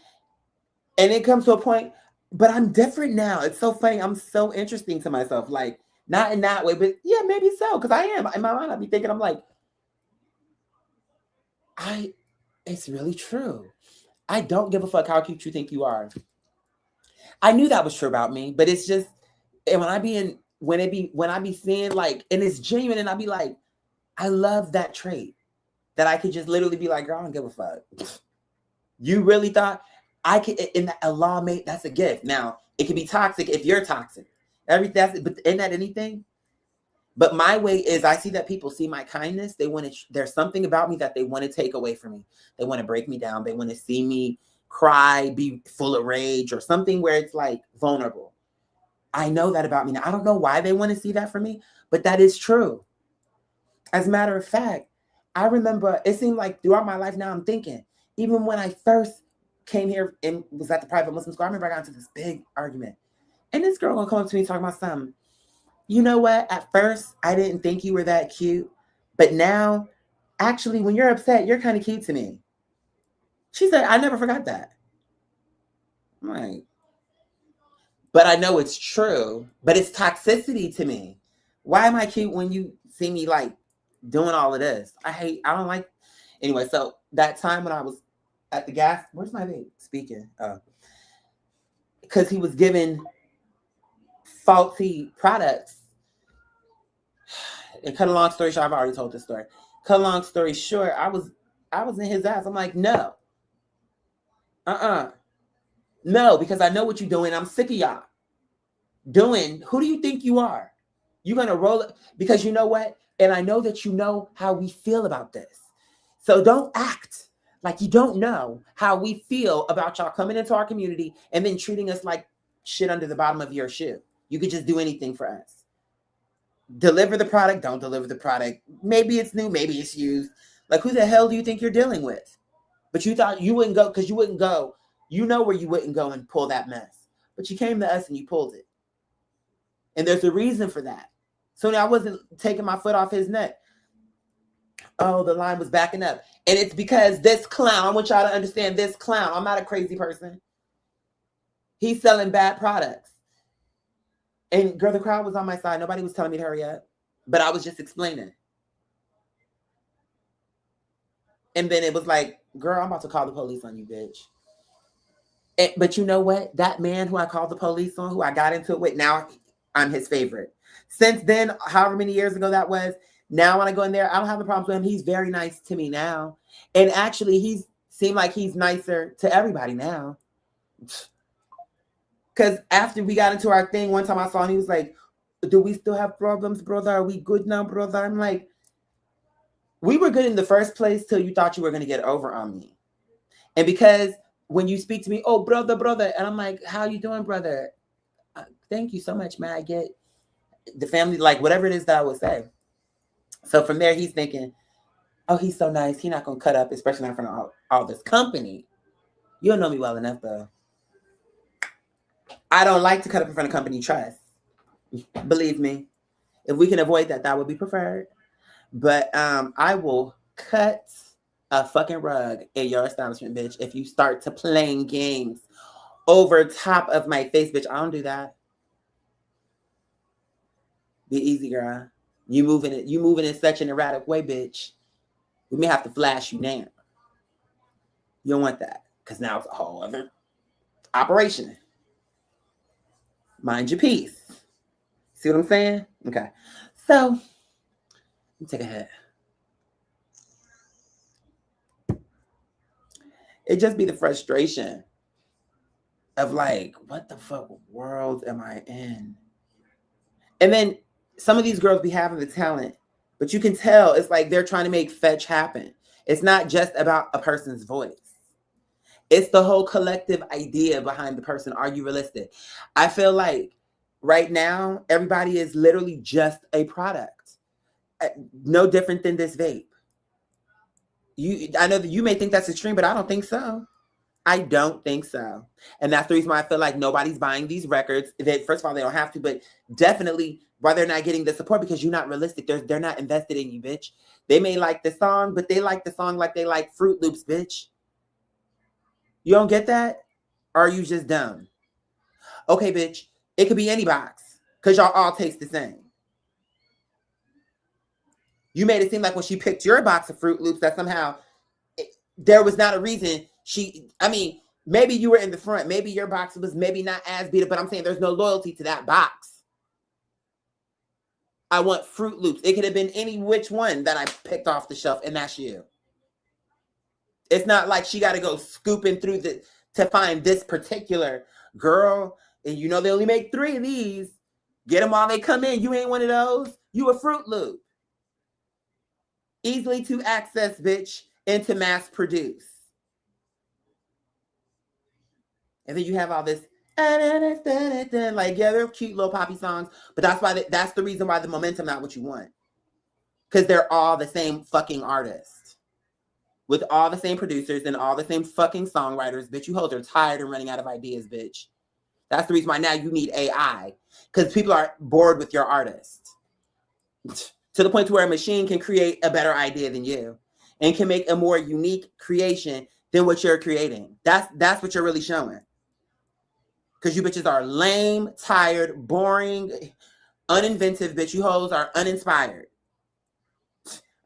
And it comes to a point, but I'm different now. It's so funny. I'm so interesting to myself. Like, not in that way, but yeah, maybe so. Because I am. In my mind, I'd be thinking, I'm like, it's really true. I don't give a fuck how cute you think you are. I knew that was true about me, but it's just, and when I be seeing like, and it's genuine, and I be like, I love that trait that I could just literally be like, girl, I don't give a fuck. You really thought I could, in a law mate, that's a gift. Now, it can be toxic if you're toxic. But isn't that anything? But my way is, I see that people see my kindness. There's something about me that they want to take away from me. They want to break me down. They want to see me cry, be full of rage, or something where it's like vulnerable. I know that about me. Now, I don't know why they want to see that from me, but that is true. As a matter of fact, I remember it seemed like throughout my life now, I'm thinking, even when I first came here and was at the private Muslim school, I remember I got into this big argument. And this girl gonna come up to me talking about something. You know what? At first, I didn't think you were that cute. But now, actually, when you're upset, you're kind of cute to me. She said, I never forgot that. I'm like, but I know it's true. But it's toxicity to me. Why am I cute when you see me like doing all of this? I don't like. Anyway, so that time when I was at the gas, where's my babe speaking? Because he was giving faulty products. And cut a long story short, I've already told this story. Cut a long story short, I was in his ass. I'm like, no. No, because I know what you're doing. I'm sick of y'all doing. Who do you think you are? You're going to roll it because you know what? And I know that you know how we feel about this. So don't act like you don't know how we feel about y'all coming into our community and then treating us like shit under the bottom of your shoe. You could just do anything for us. Deliver the product, don't deliver the product. Maybe it's new, maybe it's used. Like, who the hell do you think you're dealing with? But you thought you wouldn't go because you wouldn't go. You know where you wouldn't go and pull that mess. But you came to us and you pulled it. And there's a reason for that. So now I wasn't taking my foot off his neck. Oh, the line was backing up. And it's because this clown, I want y'all to understand this clown. I'm not a crazy person. He's selling bad products. And girl, the crowd was on my side. Nobody was telling me to hurry up. But I was just explaining. And then it was like, girl, I'm about to call the police on you, bitch. But you know what? That man who I called the police on, who I got into it with, now I'm his favorite. Since then, however many years ago that was, now when I go in there, I don't have a problem with him. He's very nice to me now. And actually, he's seemed like he's nicer to everybody now. Because after we got into our thing, one time I saw him, he was like, do we still have problems, brother? Are we good now, brother? I'm like, we were good in the first place till you thought you were going to get over on me. And because when you speak to me, oh, brother, and I'm like, how you doing, brother? Thank you so much, man. I get the family, like whatever it is that I would say. So from there, he's thinking, oh, he's so nice. He's not going to cut up, especially not in front of all this company. You don't know me well enough, though. I don't like to cut up in front of company trust. Believe me. If we can avoid that, that would be preferred. But I will cut a fucking rug in your establishment, bitch, if you start to playing games over top of my face, bitch. I don't do that. Be easy, girl. You moving in such an erratic way, bitch. We may have to flash you down. You don't want that. Because now it's a whole other Operation. Mind your peace. See what I'm saying? Okay. So, let me take a hit. It just be the frustration of like, what the fuck world am I in? And then some of these girls be having the talent, but you can tell it's like they're trying to make fetch happen. It's not just about a person's voice. It's the whole collective idea behind the person. Are you realistic? I feel like right now, everybody is literally just a product. No different than this vape. I know that you may think that's extreme, but I don't think so. I don't think so. And that's the reason why I feel like nobody's buying these records. First of all, they don't have to, but definitely why they're not getting the support, because you're not realistic. They're not invested in you, bitch. They may like the song, but they like the song like they like Fruit Loops, bitch. You don't get that? Or are you just dumb? Okay, bitch. It could be any box, because y'all all taste the same. You made it seem like when she picked your box of Fruit Loops that somehow there was not a reason maybe you were in the front. Maybe your box was maybe not as beat up, but I'm saying there's no loyalty to that box. I want Fruit Loops. It could have been any which one that I picked off the shelf, and that's you. It's not like she got to go scooping through to find this particular girl. And you know they only make 3 of these. Get them while they come in. You ain't one of those. You a Fruit Loop. Easily to access, bitch, and to mass produce. And then you have all this, like, yeah, they're cute little poppy songs, but that's the reason why the momentum not what you want. Because they're all the same fucking artists. With all the same producers and all the same fucking songwriters, bitch. You hoes are tired and running out of ideas, bitch. That's the reason why now you need AI. Because people are bored with your artist. To the point to where a machine can create a better idea than you. And can make a more unique creation than what you're creating. That's what you're really showing. Because you bitches are lame, tired, boring, uninventive, bitch. You hoes are uninspired.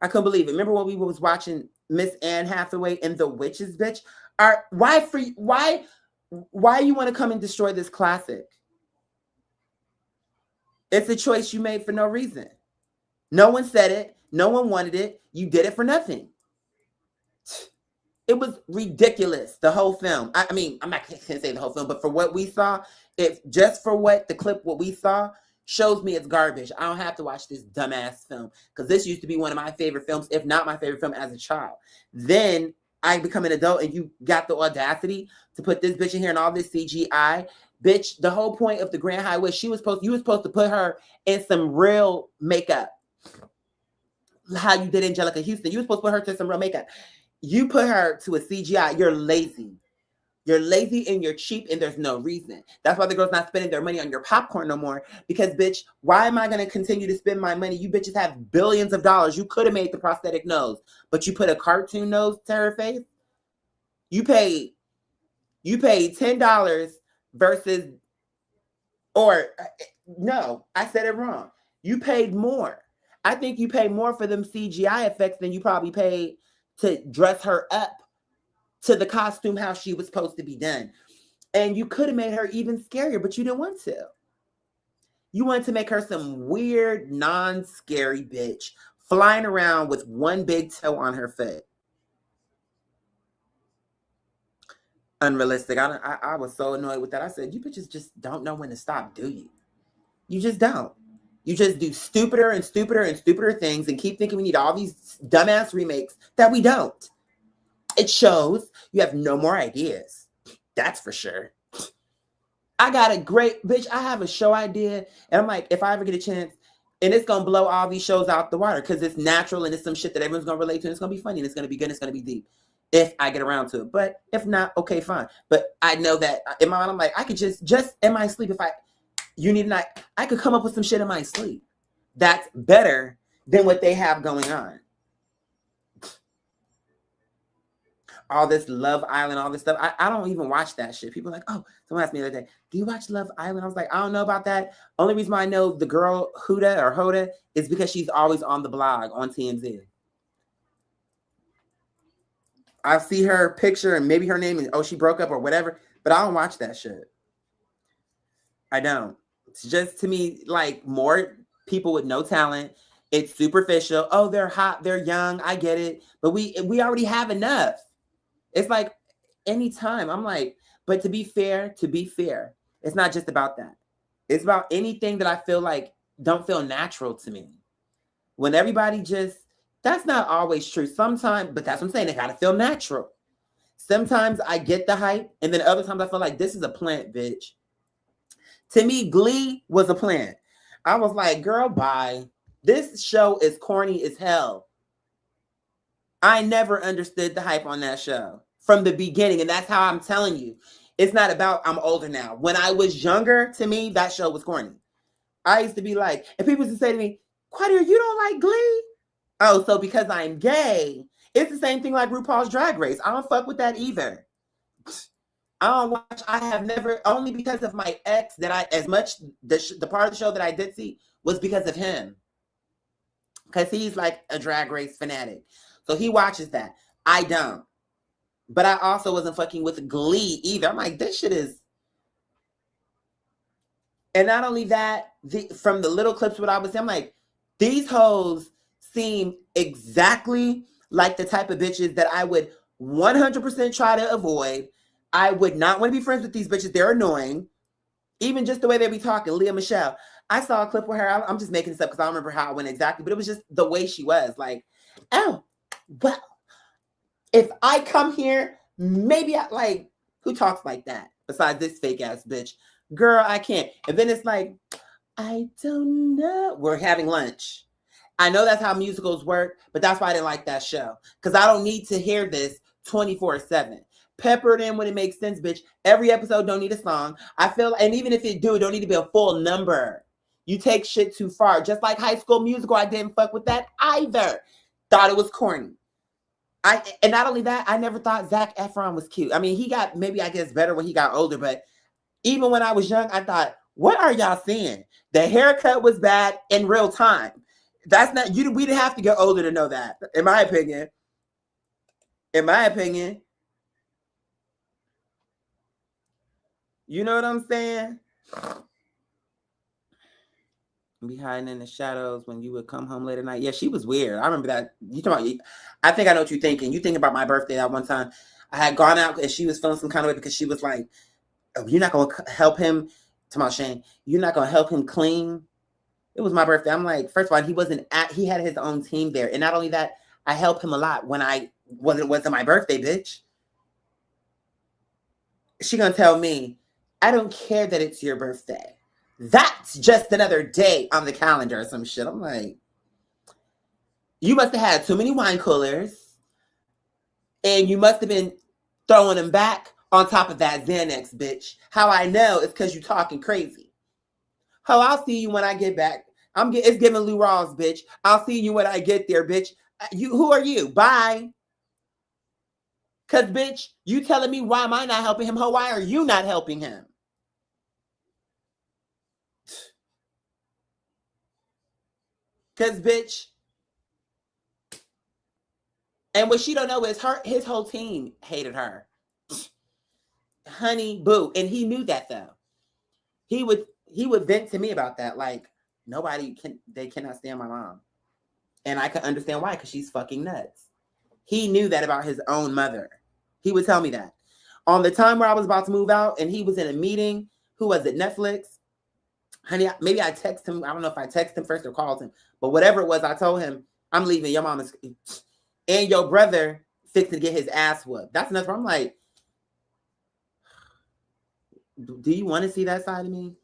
I couldn't believe it. Remember when we was watching Miss Anne Hathaway and the Witches, bitch? Why you want to come and destroy this classic? It's a choice you made for no reason. No one said it. No one wanted it. You did it for nothing. It was ridiculous, the whole film. I mean, I'm not going to say the whole film, but for what we saw, what we saw shows me it's garbage. I don't have to watch this dumbass film, because this used to be one of my favorite films, if not my favorite film as a child. Then I become an adult and you got the audacity to put this bitch in here and all this CGI. Bitch, the whole point of the Grand High West, you were supposed to put her in some real makeup. How you did Angelica Houston. You were supposed to put her to some real makeup. You put her to a CGI. You're lazy. You're lazy and you're cheap, and there's no reason. That's why the girl's not spending their money on your popcorn no more. Because, bitch, why am I going to continue to spend my money? You bitches have billions of dollars. You could have made the prosthetic nose, but you put a cartoon nose to her face. You paid $10 versus, or no, I said it wrong. You paid more. I think you paid more for them CGI effects than you probably paid to dress her up to the costume how she was supposed to be done. And you could have made her even scarier, but you didn't want to. You wanted to make her some weird, non-scary bitch flying around with one big toe on her foot. Unrealistic. I was so annoyed with that. I said, you bitches just don't know when to stop, do you? You just don't. You just do stupider and stupider and stupider things and keep thinking we need all these dumbass remakes that we don't. It shows you have no more ideas. That's for sure. I got a great, bitch, I have a show idea. And I'm like, if I ever get a chance, and it's going to blow all these shows out the water because it's natural and it's some shit that everyone's going to relate to. And it's going to be funny and it's going to be good and it's going to be deep if I get around to it. But if not, okay, fine. But I know that in my mind, I'm like, I could just in my sleep, I could come up with some shit in my sleep that's better than what they have going on. All this Love Island, all this stuff. I don't even watch that shit. People are like, oh, someone asked me the other day, do you watch Love Island? I was like, I don't know about that. Only reason why I know the girl Hoda is because she's always on the blog on TMZ. I see her picture and maybe her name and she broke up or whatever. But I don't watch that shit. I don't. It's just, to me, like, more people with no talent. It's superficial. Oh, they're hot, they're young. I get it. But we already have enough. It's like anytime. I'm like, but to be fair, it's not just about that. It's about anything that I feel like don't feel natural to me. When everybody just, that's not always true. Sometimes, but that's what I'm saying. They gotta feel natural. Sometimes I get the hype, and then other times I feel like this is a plant, bitch. To me, Glee was a plant. I was like, girl, bye. This show is corny as hell. I never understood the hype on that show from the beginning. And that's how I'm telling you. It's not about, I'm older now. When I was younger, to me, that show was corny. I used to be like, and people used to say to me, Quadir, you don't like Glee? Oh, so because I'm gay. It's the same thing like RuPaul's Drag Race. I don't fuck with that either. I don't watch. I have never, only because of my ex that I, as much, the part of the show that I did see was because of him. Because he's like a Drag Race fanatic. So he watches that. I don't. But I also wasn't fucking with Glee either. I'm like, this shit is. And not only that, from the little clips what I was saying, I'm like, these hoes seem exactly like the type of bitches that I would 100% try to avoid. I would not want to be friends with these bitches. They're annoying. Even just the way they be talking. Lea Michele. I saw a clip with her. I'm just making this up because I don't remember how it went exactly. But it was just the way she was. Like, oh, well, if I come here, maybe I, like, who talks like that besides this fake ass bitch? Girl, I can't. And then it's like, I don't know. We're having lunch. I know that's how musicals work, but that's why I didn't like that show. Because I don't need to hear this 24/7. Pepper it in when it makes sense, bitch. Every episode don't need a song. I feel, and even if it do, it don't need to be a full number. You take shit too far. Just like High School Musical, I didn't fuck with that either. Thought it was corny. And not only that, I never thought Zac Efron was cute. I mean, he got, maybe I guess better when he got older, but even when I was young, I thought, what are y'all seeing? The haircut was bad in real time. That's not, you. We didn't have to get older to know that, in my opinion. In my opinion. You know what I'm saying? Be hiding in the shadows when you would come home late at night. Yeah, she was weird. I remember that. You talking about, I think I know what you're thinking. You think about my birthday that one time. I had gone out and she was feeling some kind of way because she was like, oh, you're not going to help him. To my Shane, you're not going to help him clean. It was my birthday. I'm like, first of all, he had his own team there. And not only that, I helped him a lot when it wasn't my birthday, bitch. She going to tell me, I don't care that it's your birthday. That's just another day on the calendar or some shit. I'm like, you must have had too many wine coolers and you must have been throwing them back on top of that Xanax, bitch. How I know is because you talking crazy. Oh, I'll see you when I get back. It's giving Lou Rawls, bitch. I'll see you when I get there, bitch. Who are you? Bye. Because, bitch, you telling me why am I not helping him? Why are you not helping him? Because, bitch, and what she don't know is his whole team hated her. Honey, boo. And he knew that, though. He would vent to me about that. Like, they cannot stand my mom. And I could understand why, because she's fucking nuts. He knew that about his own mother. He would tell me that. On the time where I was about to move out and he was in a meeting, who was it, Netflix? Honey, maybe I texted him. I don't know if I texted him first or called him. But whatever it was, I told him, I'm leaving. Your mom is... And your brother fixing to get his ass whooped. That's enough. I'm like, do you want to see that side of me?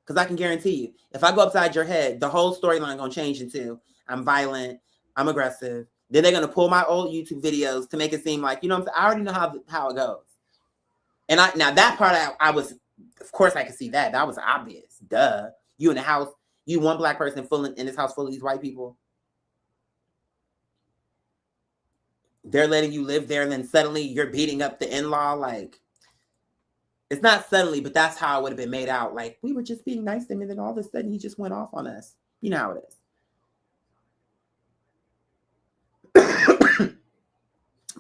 Because I can guarantee you, if I go upside your head, the whole storyline going to change into I'm violent, I'm aggressive. Then they're going to pull my old YouTube videos to make it seem like, you know what I'm saying? I already know how it goes. And now that part, I was, of course I could see that. That was obvious. Duh. You in the house, you one black person in this house full of these white people. They're letting you live there and then suddenly you're beating up the in-law. Like, it's not suddenly, but that's how it would have been made out. Like, we were just being nice to him and then all of a sudden he just went off on us. You know how it is.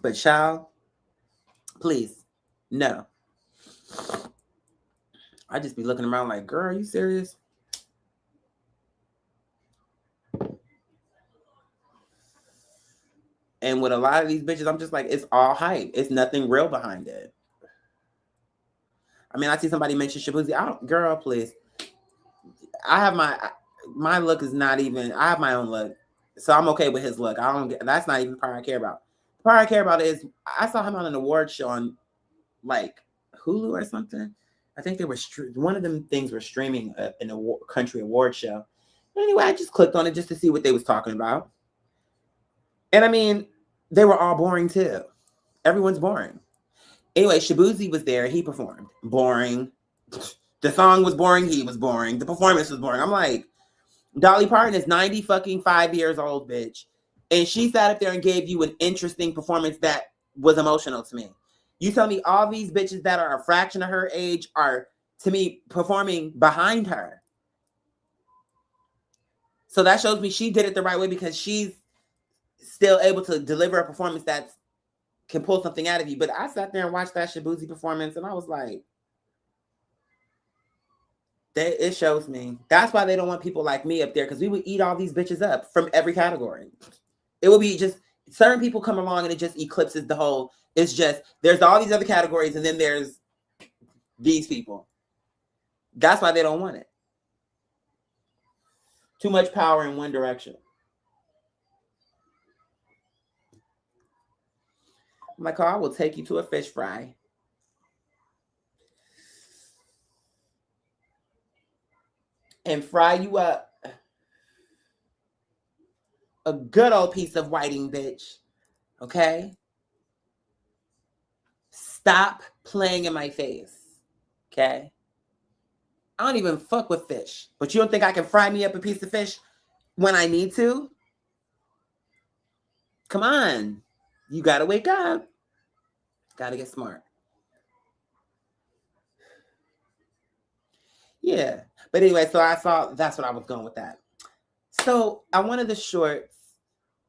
But child, please, no. I just be looking around like, girl, are you serious? And with a lot of these bitches, I'm just like, it's all hype. It's nothing real behind it. I mean, I see somebody mention Shaboozey. I don't, girl, please. I have my look is not even, I have my own look. So I'm okay with his look. I don't get, that's not even the part I care about. The part I care about is, I saw him on an award show on like Hulu or something. I think they were, one of them things were streaming an award, country award show. Anyway, I just clicked on it just to see what they was talking about. And I mean, they were all boring too. Everyone's boring. Anyway, Shaboozey was there. He performed. Boring. The song was boring. He was boring. The performance was boring. I'm like, Dolly Parton is 90 fucking 5 years old, bitch. And she sat up there and gave you an interesting performance that was emotional to me. You tell me all these bitches that are a fraction of her age are, to me, performing behind her. So that shows me she did it the right way because she's still able to deliver a performance that can pull something out of you. But I sat there and watched that Shaboozey performance and I was like, it shows me. That's why they don't want people like me up there, because we would eat all these bitches up from every category. It will be just certain people come along and it just eclipses the whole. It's just there's all these other categories and then there's these people. That's why they don't want it. Too much power in one direction. I'm like, oh, I will take you to a fish fry. And fry you up a good old piece of whiting, bitch. Okay? Stop playing in my face. Okay? I don't even fuck with fish. But you don't think I can fry me up a piece of fish when I need to? Come on. You gotta wake up. Gotta get smart. Yeah. But anyway, so I saw, that's what I was going with that. So on one of the shorts,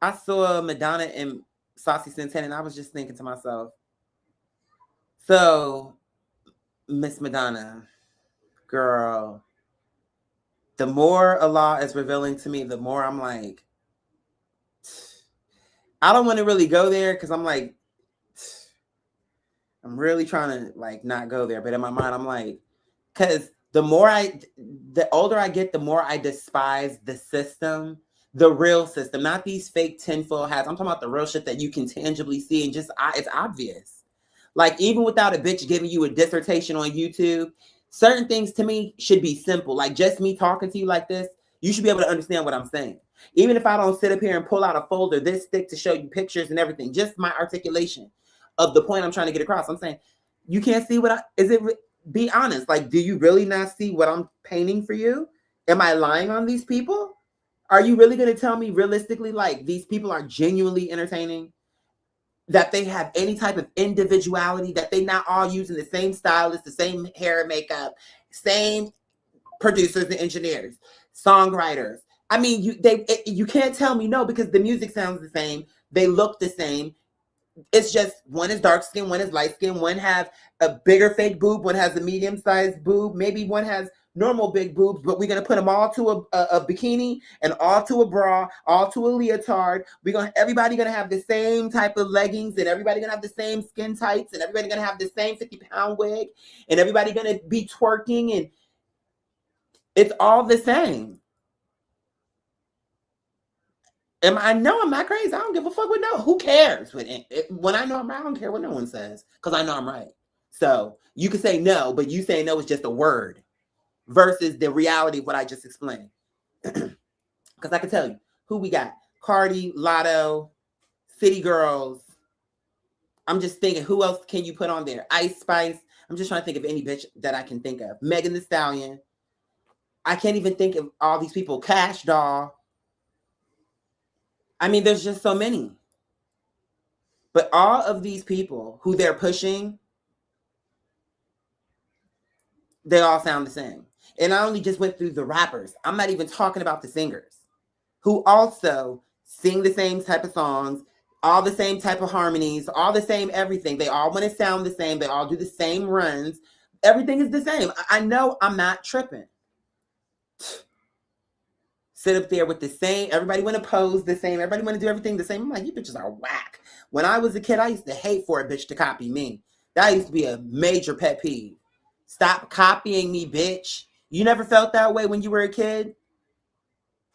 I saw Madonna and Saucy Santana, and I was just thinking to myself, so Miss Madonna, girl, the more Allah is revealing to me, the more I'm like, I don't want to really go there because I'm like, I'm really trying to like not go there. But in my mind, I'm like, because the older I get, the more I despise the system, the real system, not these fake tinfoil hats. I'm talking about the real shit that you can tangibly see and just, it's obvious. Like even without a bitch giving you a dissertation on YouTube, certain things to me should be simple. Like just me talking to you like this, you should be able to understand what I'm saying. Even if I don't sit up here and pull out a folder this thick to show you pictures and everything, just my articulation of the point I'm trying to get across. I'm saying, you can't see be honest. Like, do you really not see what I'm painting for you? Am I lying on these people? Are you really going to tell me realistically, like these people are genuinely entertaining? That they have any type of individuality, that they not all using the same stylist, the same hair and makeup, same producers and engineers, songwriters. I mean, you can't tell me no, because the music sounds the same. They look the same. It's just one is dark skin, one is light skin, one have a bigger fake boob, one has a medium sized boob, maybe one has normal big boobs, but we're gonna put them all to a bikini and all to a bra, all to a leotard. Everybody gonna have the same type of leggings, and everybody gonna have the same skin tights, and everybody gonna have the same 50-pound wig, and everybody gonna be twerking, and it's all the same. I know I'm not crazy. I don't give a fuck what who cares? When I know I'm right, I don't care what no one says, because I know I'm right. So you can say no, but you saying no is just a word versus the reality of what I just explained. Because I can tell you who we got. Cardi, Lotto, City Girls. I'm just thinking, who else can you put on there? Ice Spice. I'm just trying to think of any bitch that I can think of. Megan Thee Stallion. I can't even think of all these people. Cash Doll. I mean, there's just so many. But all of these people who they're pushing, they all sound the same. And I only just went through the rappers. I'm not even talking about the singers who also sing the same type of songs, all the same type of harmonies, all the same everything. They all want to sound the same. They all do the same runs. everything is the same. I know I'm not tripping. Sit up there with the same, everybody want to pose the same, everybody want to do everything the same. I'm like, you bitches are whack. When I was a kid, I used to hate for a bitch to copy me. That used to be a major pet peeve. Stop copying me, bitch. You never felt that way when you were a kid?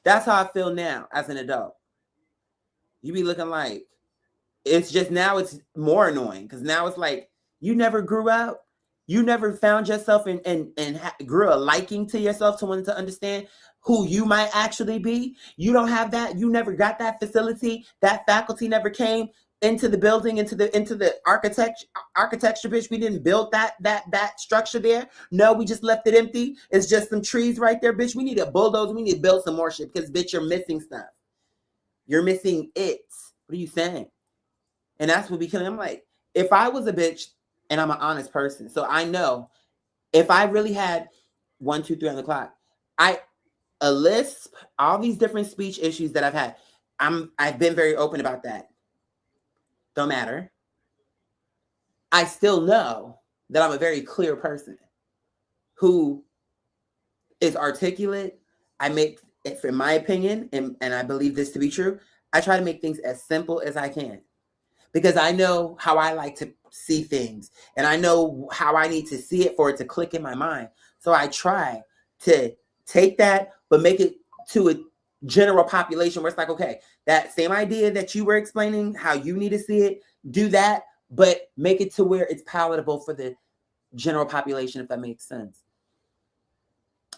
That's how I feel now as an adult. You be looking like, it's just now it's more annoying because now it's like, you never grew up. You never found yourself and grew a liking to yourself to want to understand who you might actually be. You don't have that. You never got that facility. That faculty never came into the building, into the architecture, bitch. We didn't build that structure there. No, we just left it empty. It's just some trees right there, bitch. We need a bulldozer. We need to build some more shit because, bitch, you're missing stuff. You're missing it. What are you saying? And that's what we killing. I'm like, if I was a bitch, and I'm an honest person, so I know if I really had 1, 2, 3 on the clock, a lisp, all these different speech issues that I've had, I've been very open about that. Don't matter. I still know that I'm a very clear person who is articulate. I make, in my opinion, and I believe this to be true, I try to make things as simple as I can. Because I know how I like to see things. And I know how I need to see it for it to click in my mind. So I try to take that, but make it to a general population where it's like, okay, that same idea that you were explaining, how you need to see it, do that, but make it to where it's palatable for the general population, if that makes sense.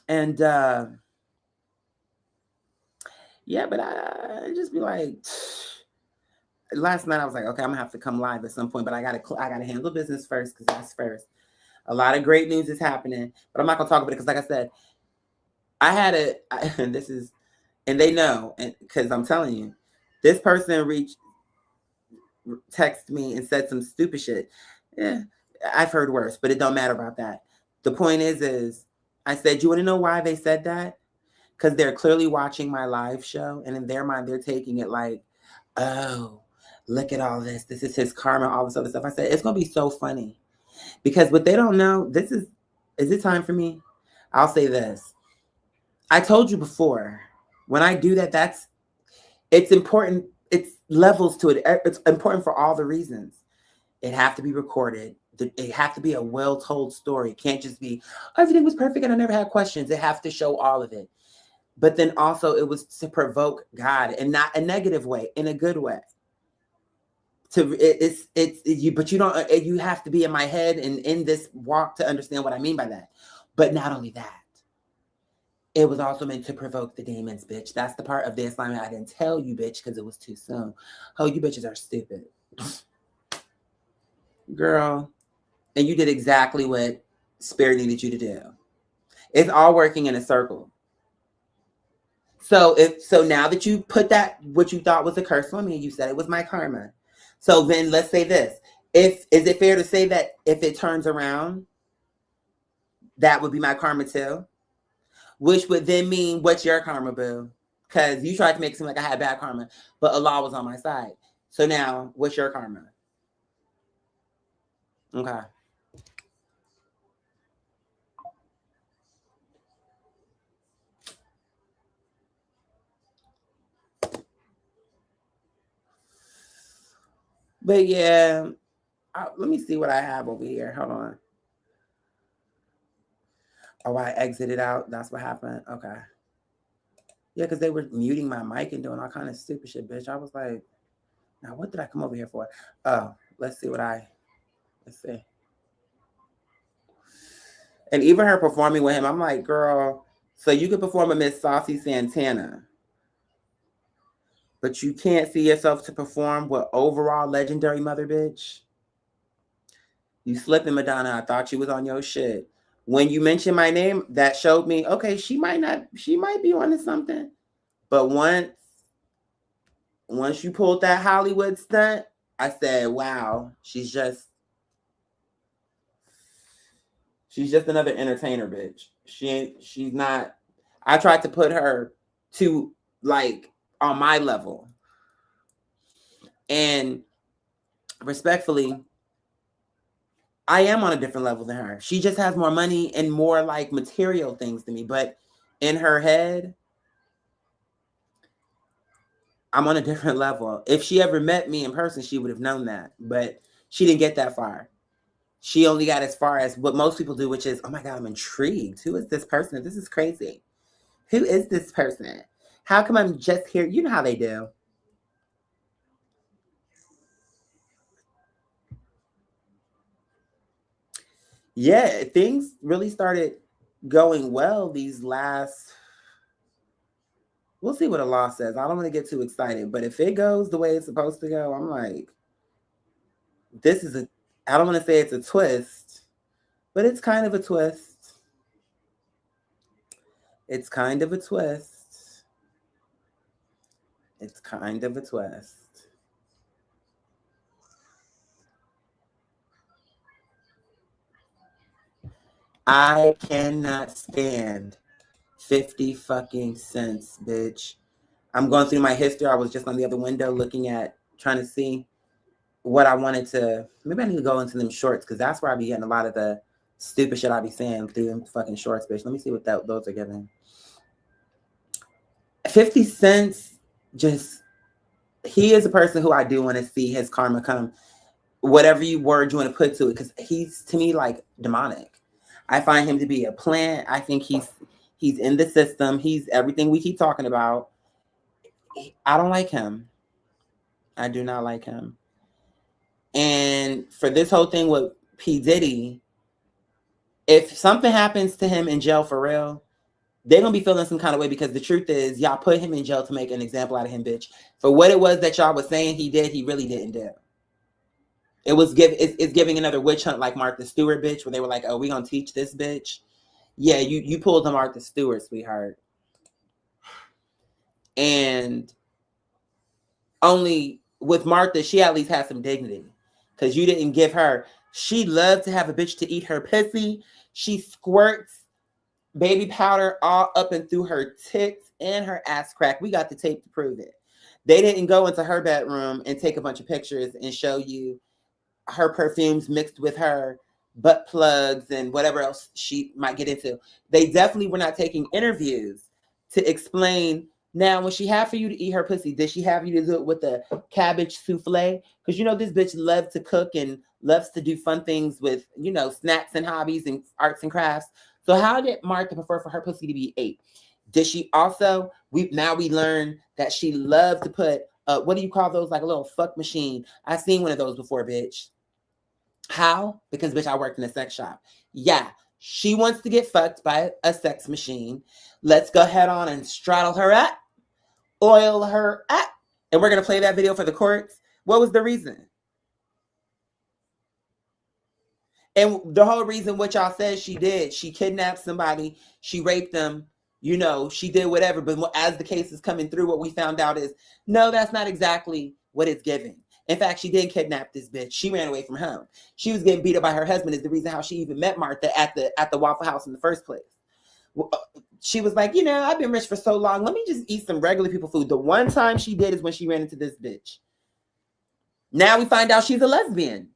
And yeah, but I just be like... Last night I was like, okay, I'm gonna have to come live at some point, but I gotta handle business first because that's first. A lot of great news is happening, but I'm not gonna talk about it because, like I said, and this is, and they know, and because I'm telling you, this person texted me and said some stupid shit. Yeah, I've heard worse, but it don't matter about that. The point is I said, you want to know why they said that? Because they're clearly watching my live show, and in their mind, they're taking it like, oh, look at all this. This is his karma, all this other stuff. I said, it's going to be so funny. Because what they don't know, is it time for me? I'll say this. I told you before, when I do that, it's important. It's levels to it. It's important for all the reasons. It have to be recorded. It have to be a well-told story. It can't just be, everything was perfect and I never had questions. It have to show all of it. But then also it was to provoke God, and not a negative way, in a good way. But you don't. You have to be in my head and in this walk to understand what I mean by that. But not only that, it was also meant to provoke the demons, bitch. That's the part of the assignment I didn't tell you, bitch, because it was too soon. Oh, you bitches are stupid, girl. And you did exactly what Spirit needed you to do. It's all working in a circle. So now that you put that, what you thought was a curse on me, you said it was my karma. So then let's say this. Is it fair to say that if it turns around, that would be my karma too? Which would then mean, what's your karma, boo? Because you tried to make it seem like I had bad karma, but Allah was on my side. So now, what's your karma? Okay. But yeah, let me see what I have over here. Hold on. Oh, I exited out. That's what happened. Okay. Yeah, because they were muting my mic and doing all kind of stupid shit, bitch. I was like, now what did I come over here for? Oh, let's see. And even her performing with him, I'm like, girl, so you could perform a Miss Saucy Santana, but you can't see yourself to perform with overall legendary mother, bitch. You slipping, Madonna. I thought you was on your shit. When you mentioned my name, that showed me, okay, she might be onto something. But once you pulled that Hollywood stunt, I said, wow, she's just another entertainer, bitch. She's not. I tried to put her to like on my level. And respectfully, I am on a different level than her. She just has more money and more like material things than me. But in her head, I'm on a different level. If she ever met me in person, she would have known that. But she didn't get that far. She only got as far as what most people do, which is, oh my God, I'm intrigued. Who is this person? This is crazy. Who is this person? How come I'm just here? You know how they do. Yeah, things really started going well these last. We'll see what a law says. I don't want to get too excited, but if it goes the way it's supposed to go, I'm like, this is a. I don't want to say it's a twist, but it's kind of a twist. It's kind of a twist. It's kind of a twist. I cannot stand 50 fucking cents, bitch. I'm going through my history. I was just on the other window looking at, trying to see what I wanted to. Maybe I need to go into them shorts because that's where I be getting a lot of the stupid shit I be saying through them fucking shorts, bitch. Let me see what those are giving. 50 cents, just, he is a person who I do want to see his karma come. Whatever word you want to put to it, because he's, to me, like demonic. I find him to be a plant. I think he's in the system. He's everything we keep talking about. I don't like him. I do not like him. And for this whole thing with P. Diddy, if something happens to him in jail for real, they're going to be feeling some kind of way because the truth is y'all put him in jail to make an example out of him, bitch. For what it was that y'all was saying he did, he really didn't do. It's giving another witch hunt like Martha Stewart, bitch, where they were like, oh, we going to teach this bitch. Yeah, you pulled the Martha Stewart, sweetheart. And only with Martha, she at least has some dignity. Because you didn't give her. She loved to have a bitch to eat her pussy. She squirts baby powder all up and through her tits and her ass crack. We got the tape to prove it. They didn't go into her bedroom and take a bunch of pictures and show you her perfumes mixed with her butt plugs and whatever else she might get into. They definitely were not taking interviews to explain. Now, when she had for you to eat her pussy, did she have you to do it with a cabbage souffle? Because you know this bitch loves to cook and loves to do fun things with, you know, snacks and hobbies and arts and crafts. So how did Martha prefer for her pussy to be ate? Did she also, we learn that she loved to put, what do you call those? Like a little fuck machine. I've seen one of those before, bitch. How? Because, bitch, I worked in a sex shop. Yeah, she wants to get fucked by a sex machine. Let's go ahead on and straddle her up, oil her up, and we're going to play that video for the courts. What was the reason? And the whole reason what y'all said she did, she kidnapped somebody, she raped them, you know, she did whatever. But as the case is coming through, what we found out is, no, that's not exactly what it's giving. In fact, she did kidnap this bitch. She ran away from home. She was getting beat up by her husband is the reason how she even met Martha at the Waffle House in the first place. She was like, you know, I've been rich for so long. Let me just eat some regular people food. The one time she did is when she ran into this bitch. Now we find out she's a lesbian.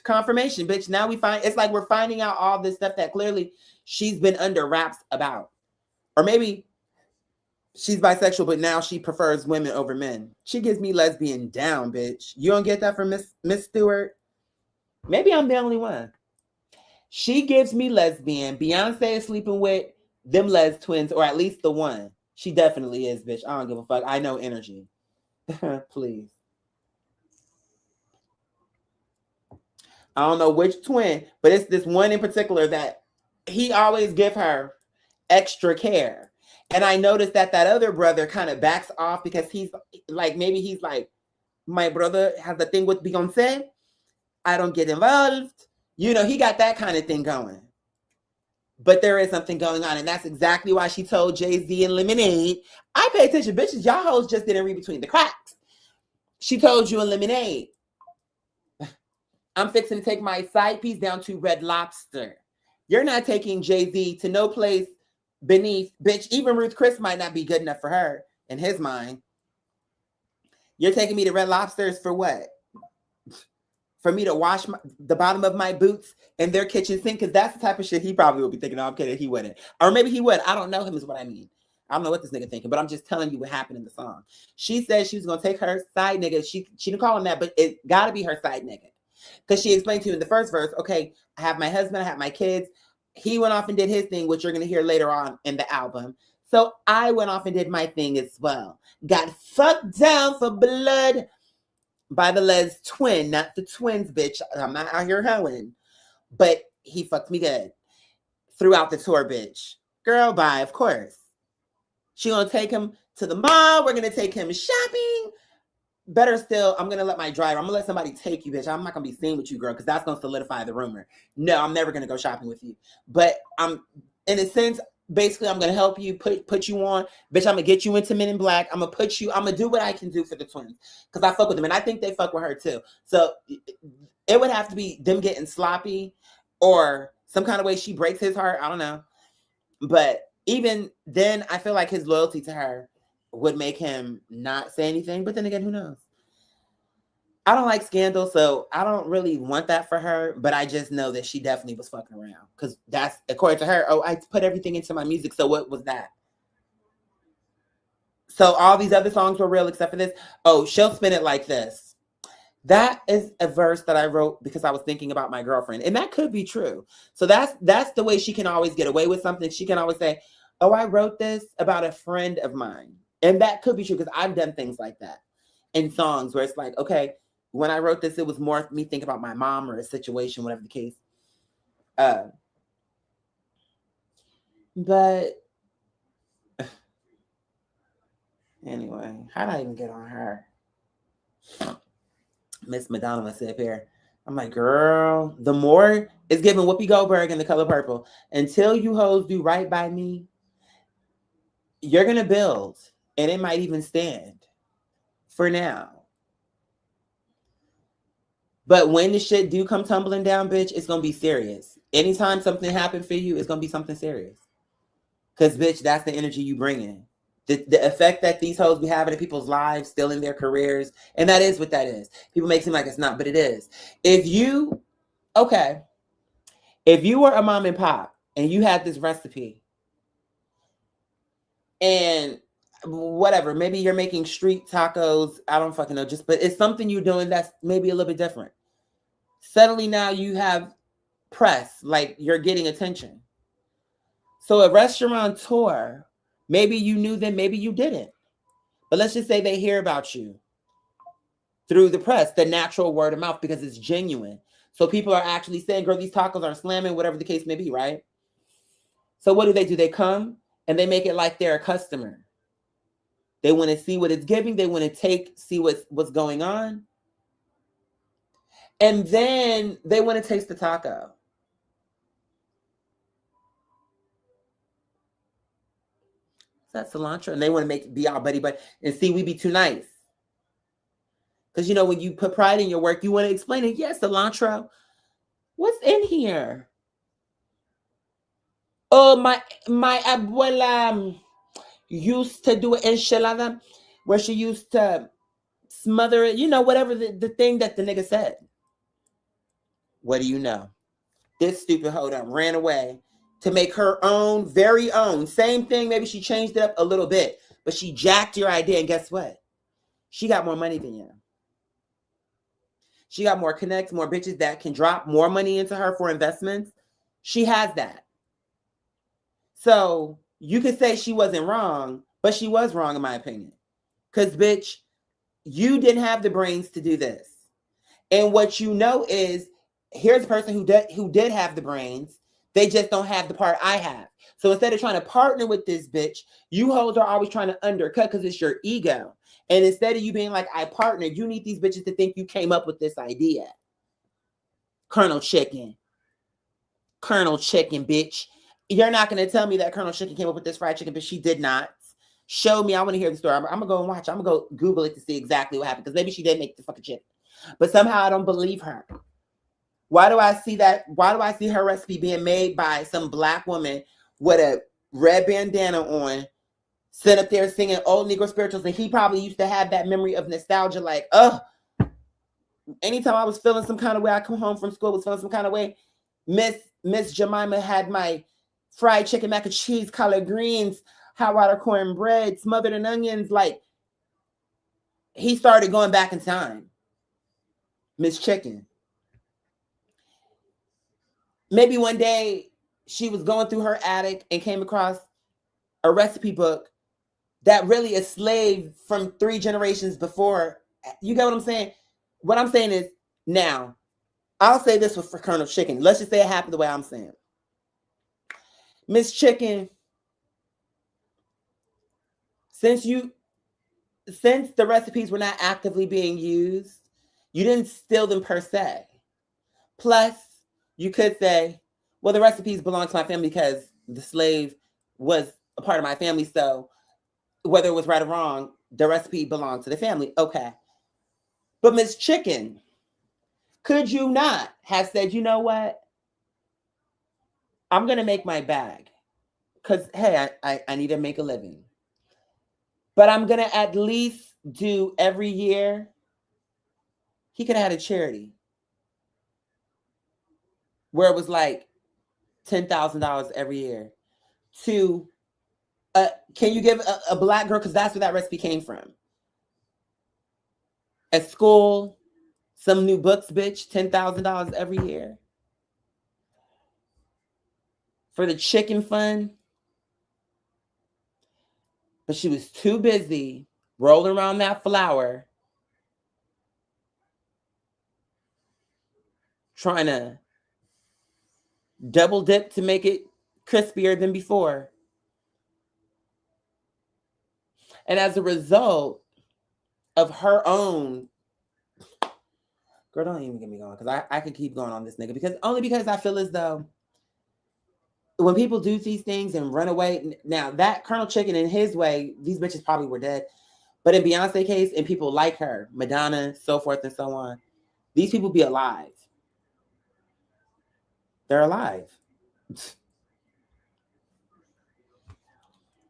Confirmation, bitch. Now we find, it's like we're finding out all this stuff that clearly she's been under wraps about. Or maybe she's bisexual, but now she prefers women over men. She gives me lesbian down, bitch. You don't get that from Miss Stewart? Maybe I'm the only one. She gives me lesbian. Beyonce is sleeping with them Les twins, or at least the one. She definitely is, bitch. I don't give a fuck. I know energy. Please. I don't know which twin, but it's this one in particular that he always give her extra care. And I noticed that other brother kind of backs off because he's like, maybe he's like, my brother has a thing with Beyonce. I don't get involved. You know, he got that kind of thing going. But there is something going on. And that's exactly why she told Jay-Z and Lemonade, I pay attention, bitches. Y'all hoes just didn't read between the cracks. She told you in Lemonade, I'm fixing to take my side piece down to Red Lobster. You're not taking Jay-Z to no place beneath, bitch. Even Ruth Chris might not be good enough for her in his mind. You're taking me to Red Lobsters for what? for me to wash the bottom of my boots in their kitchen sink? Because that's the type of shit he probably would be thinking. No, I'm kidding. He wouldn't. Or maybe he would. I don't know him is what I mean. I don't know what this nigga thinking, but I'm just telling you what happened in the song. She said she was going to take her side nigga. She didn't call him that, but it got to be her side nigga. Because she explained to you in the first verse, okay, I have my husband, I have my kids. He went off and did his thing, which you're going to hear later on in the album. So I went off and did my thing as well. Got fucked down for blood by the Les twin, not the twins, bitch. I'm not out here hoeing. But he fucked me good throughout the tour, bitch. Girl, bye, of course. She gonna take him to the mall. We're gonna take him shopping. Better still, I'm gonna let my driver, I'm gonna let somebody take you, bitch. I'm not gonna be seen with you, girl, because that's gonna solidify the rumor. No, I'm never gonna go shopping with you. But I'm, in a sense, basically, I'm gonna help you, put you on, bitch. I'm gonna get you into Men in Black. I'm gonna do what I can do for the twins, because I fuck with them, and I think they fuck with her too. So it would have to be them getting sloppy, or some kind of way she breaks his heart. I don't know, but even then, I feel like his loyalty to her would make him not say anything. But then again, who knows? I don't like scandal, so I don't really want that for her. But I just know that she definitely was fucking around, because that's, according to her, oh, I put everything into my music. So what was that? So all these other songs were real except for this. Oh, she'll spin it like this. That is a verse that I wrote because I was thinking about my girlfriend. And that could be true. So that's the way she can always get away with something. She can always say, oh, I wrote this about a friend of mine. And that could be true, because I've done things like that in songs where it's like, okay, when I wrote this, it was more me thinking about my mom or a situation, whatever the case. But anyway, how did I even get on her? Miss Madonna must sit here. I'm like, girl, the more it's giving Whoopi Goldberg in The Color Purple. Until you hoes do right by me, you're going to build, and it might even stand for now. But when the shit do come tumbling down, bitch, it's going to be serious. Anytime something happens for you, it's going to be something serious. Because, bitch, that's the energy you bring in. The effect that these hoes be having in people's lives, still in their careers. And that is what that is. People make it seem like it's not, but it is. If you were a mom and pop and you had this recipe and whatever, maybe you're making street tacos, I don't fucking know, but it's something you're doing that's maybe a little bit different. Suddenly now you have press, like you're getting attention. So a restaurateur, maybe you knew them, maybe you didn't. But let's just say they hear about you through the press, the natural word of mouth, because it's genuine. So people are actually saying, girl, these tacos are slamming, whatever the case may be, right? So what do? They come and they make it like they're a customer. They want to see what it's giving. They want to see what's going on. And then they want to taste the taco. That cilantro, and they want to be all buddy, and see we be too nice. Because you know, when you put pride in your work, you want to explain it. Yes, cilantro. What's in here? Oh, my abuela used to do an enchilada where she used to smother it, you know, whatever the thing that the nigga said. What do you know? This stupid hoe done ran away to make her own, very own. Same thing, maybe she changed it up a little bit, but she jacked your idea, and guess what? She got more money than you. She got more connects, more bitches that can drop more money into her for investments. She has that. So you could say she wasn't wrong, but she was wrong in my opinion. Because, bitch, you didn't have the brains to do this. And what you know is, here's a person who did have the brains. They just don't have the part I have. So instead of trying to partner with this bitch, you hoes are always trying to undercut because it's your ego. And instead of you being like, I partner, you need these bitches to think you came up with this idea. Colonel Chicken, bitch. You're not going to tell me that Colonel Chicken came up with this fried chicken, but she did not. Show me. I want to hear the story. I'm going to go and watch. I'm going to go Google it to see exactly what happened, because maybe she did make the fucking chicken. But somehow I don't believe her. Why do I see that? Why do I see her recipe being made by some black woman with a red bandana on, sitting up there singing old Negro spirituals, and he probably used to have that memory of nostalgia, like, oh, anytime I was feeling some kind of way, I come home from school was feeling some kind of way. Miss Jemima had my fried chicken, mac and cheese, collard greens, hot water cornbread, smothered in onions. Like, he started going back in time. Miss Chicken. Maybe one day she was going through her attic and came across a recipe book that really is slave from 3 generations before. You get what I'm saying? What I'm saying is, now, I'll say this for Colonel Chicken. Let's just say it happened the way I'm saying. Miss Chicken, since the recipes were not actively being used, you didn't steal them per se. Plus, you could say, well, the recipes belong to my family because the slave was a part of my family. So whether it was right or wrong, the recipe belonged to the family. Okay. But Miss Chicken, could you not have said, you know what? I'm going to make my bag because, hey, I need to make a living. But I'm going to at least do every year. He could have had a charity where it was like $10,000 every year to, can you give a Black girl, because that's where that recipe came from. At school, some new books, bitch, $10,000 every year. For the chicken fund. But she was too busy rolling around that flour, trying to double dip to make it crispier than before. And as a result of her own, girl, don't even get me going, because I could keep going on this nigga, because I feel as though when people do these things and run away, now that Colonel Chicken, in his way, these bitches probably were dead. But in Beyonce's case, and people like her, Madonna, so forth and so on, these people be alive. They're alive.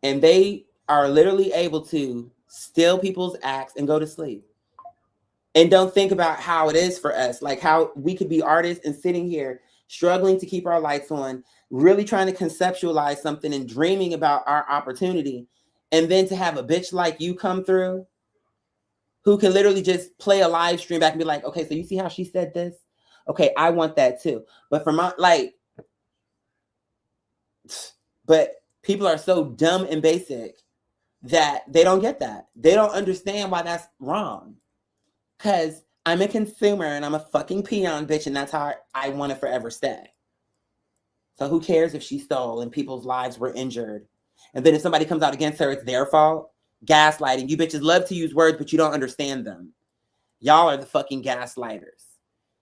And they are literally able to steal people's acts and go to sleep. And don't think about how it is for us, like how we could be artists and sitting here struggling to keep our lights on, really trying to conceptualize something and dreaming about our opportunity. And then to have a bitch like you come through who can literally just play a live stream back and be like, okay, so you see how she said this? Okay, I want that too. But for my, like, but people are so dumb and basic that they don't get that. They don't understand why that's wrong. Because I'm a consumer and I'm a fucking peon, bitch, and that's how I want to forever stay. So who cares if she stole and people's lives were injured? And then if somebody comes out against her, it's their fault. Gaslighting. You bitches love to use words, but you don't understand them. Y'all are the fucking gaslighters.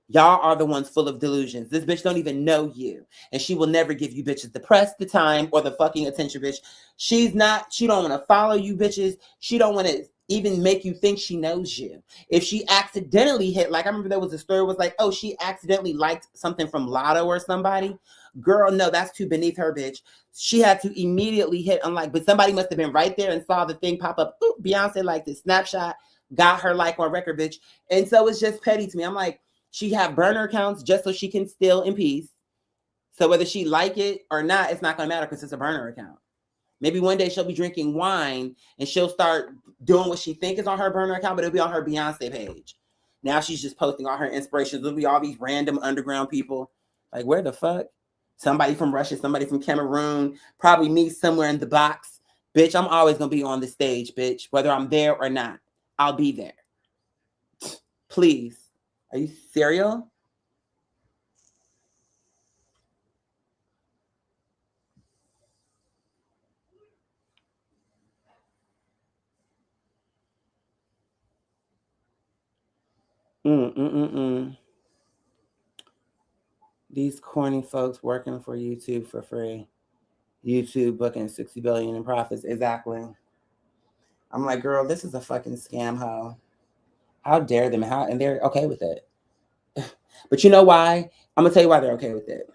Y'all are the ones full of delusions. This bitch don't even know you. And she will never give you bitches the press, the time, or the fucking attention, bitch. She don't want to follow you bitches. She don't want to even make you think she knows you. If she accidentally hit, like I remember there was a story was like, oh, she accidentally liked something from Lotto or somebody. Girl, no, that's too beneath her, bitch. She had to immediately hit unlike, but somebody must have been right there and saw the thing pop up. Ooh, Beyonce liked it. Snapshot, got her like on record, bitch. And so it's just petty to me. I'm like, she have burner accounts just so she can steal in peace. So whether she like it or not, it's not going to matter because it's a burner account. Maybe one day she'll be drinking wine and she'll start doing what she think is on her burner account, but it'll be on her Beyonce page. Now she's just posting all her inspirations. It'll be all these random underground people. Like, where the fuck? Somebody from Russia, somebody from Cameroon, probably me somewhere in the box. Bitch, I'm always going to be on the stage, bitch. Whether I'm there or not, I'll be there. Please. Are you serial? These corny folks working for YouTube for free. YouTube booking 60 billion in profits. Exactly. I'm like, girl, this is a fucking scam, hoe. How dare them? And they're okay with it. But you know why? I'm gonna tell you why they're okay with it.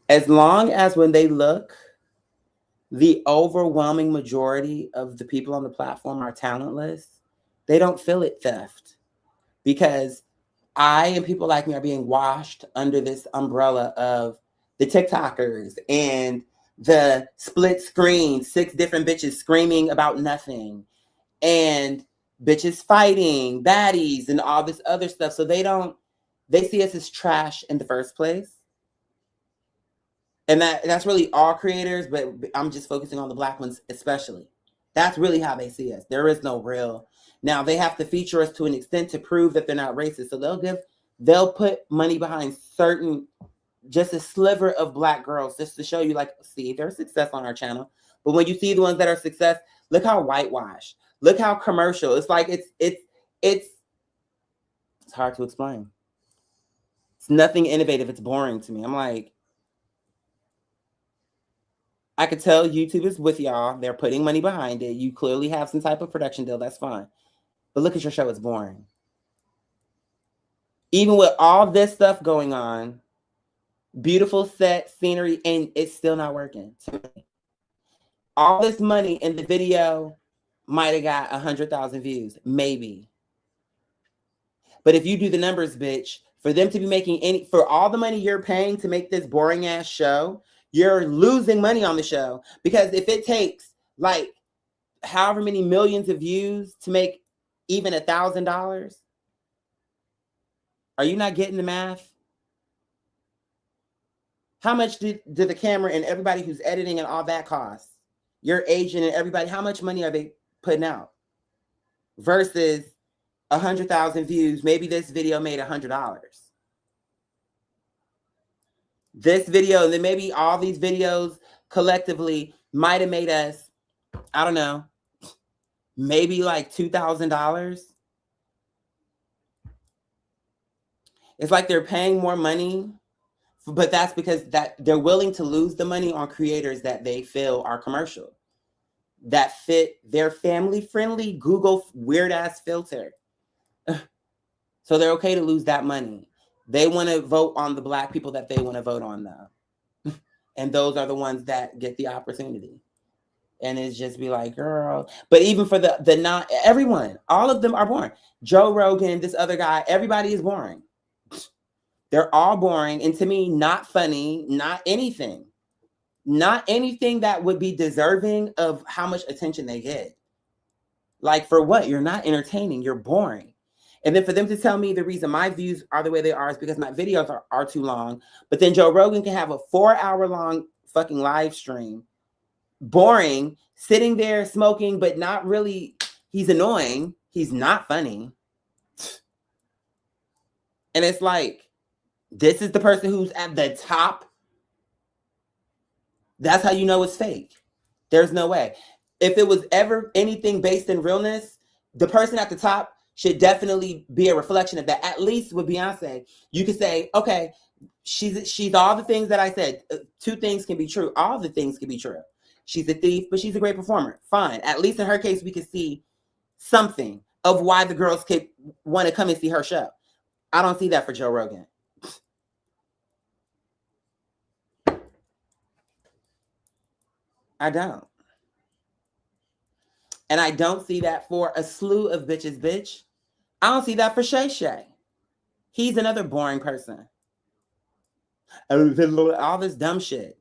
As long as when they look, the overwhelming majority of the people on the platform are talentless, they don't feel it theft. Because I and people like me are being washed under this umbrella of the TikTokers and the split screen, 6 different bitches screaming about nothing, and bitches fighting, baddies, and all this other stuff. So they see us as trash in the first place. And that's really all creators, but I'm just focusing on the Black ones especially. That's really how they see us. There is no real. Now they have to feature us to an extent to prove that they're not racist. So they'll put money behind certain, just a sliver of Black girls just to show you, like, see, there's success on our channel. But when you see the ones that are success, look how whitewashed. Look how commercial. It's like it's hard to explain. It's nothing innovative. It's boring to me. I'm like, I could tell YouTube is with y'all. They're putting money behind it. You clearly have some type of production deal. That's fine. But look at your show. It's boring. Even with all this stuff going on, beautiful set, scenery, and it's still not working. All this money in the video might have got 100,000 views. Maybe. But if you do the numbers, bitch, for them to be making for all the money you're paying to make this boring ass show, you're losing money on the show. Because if it takes like however many millions of views to make even $1,000, are you not getting the math? How much did the camera and everybody who's editing and all that cost? Your agent and everybody, how much money are they putting out? Versus 100,000 views, maybe this video made $100. This video, and then maybe all these videos collectively might have made us, I don't know, maybe like $2,000. It's like they're paying more money, but that's because that they're willing to lose the money on creators that they feel are commercial, that fit their family-friendly Google weird-ass filter. So they're okay to lose that money. They want to vote on the Black people that they want to vote on, though. And those are the ones that get the opportunity. And it's just be like, girl. But even for the not everyone, all of them are boring. Joe Rogan, this other guy, everybody is boring. They're all boring. And to me, not funny, not anything. Not anything that would be deserving of how much attention they get. Like, for what? You're not entertaining. You're boring. And then for them to tell me the reason my views are the way they are is because my videos are too long. But then Joe Rogan can have a 4-hour-long fucking live stream. Boring, sitting there smoking, but not really. He's annoying. He's not funny. And it's like, this is the person who's at the top. That's how you know it's fake. There's no way. If it was ever anything based in realness, the person at the top should definitely be a reflection of that. At least with Beyonce, you could say, okay, she's all the things that I said. 2 things can be true. All the things can be true. She's a thief, but she's a great performer. Fine. At least in her case, we could see something of why the girls could want to come and see her show. I don't see that for Joe Rogan. I don't. And I don't see that for a slew of bitches, bitch. I don't see that for Shay Shay. He's another boring person. All this dumb shit.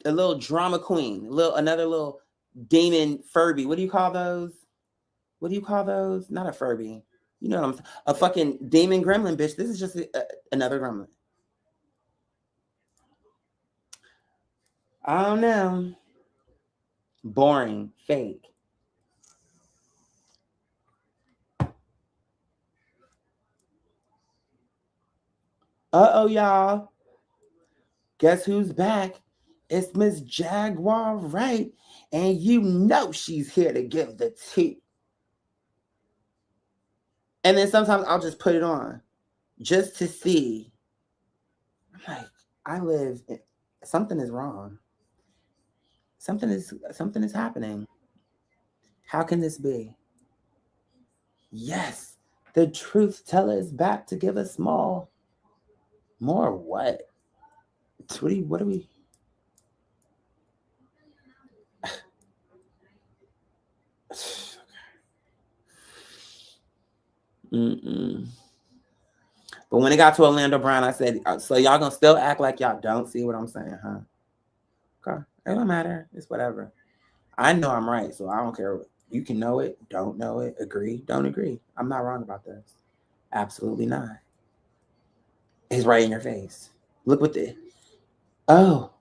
A little drama queen. Another little demon Furby. What do you call those? What do you call those? Not a Furby. You know what I'm saying? A fucking demon gremlin, bitch. This is just another gremlin. I don't know. Boring. Fake. Uh-oh, y'all. Guess who's back? It's Miss Jaguar Wright. And you know she's here to give the tea. And then sometimes I'll just put it on just to see. I'm like, something is wrong. Something is happening. How can this be? Yes, the truth teller is back to give us more. More what? What are we? Mm-mm. But when it got to Orlando Brown, I said, so y'all gonna still act like y'all don't see what I'm saying, huh? Okay. It don't matter. It's whatever. I know I'm right, so I don't care. You can know it, don't know it, agree, don't agree. I'm not wrong about this. Absolutely not. It's right in your face. Look what the oh.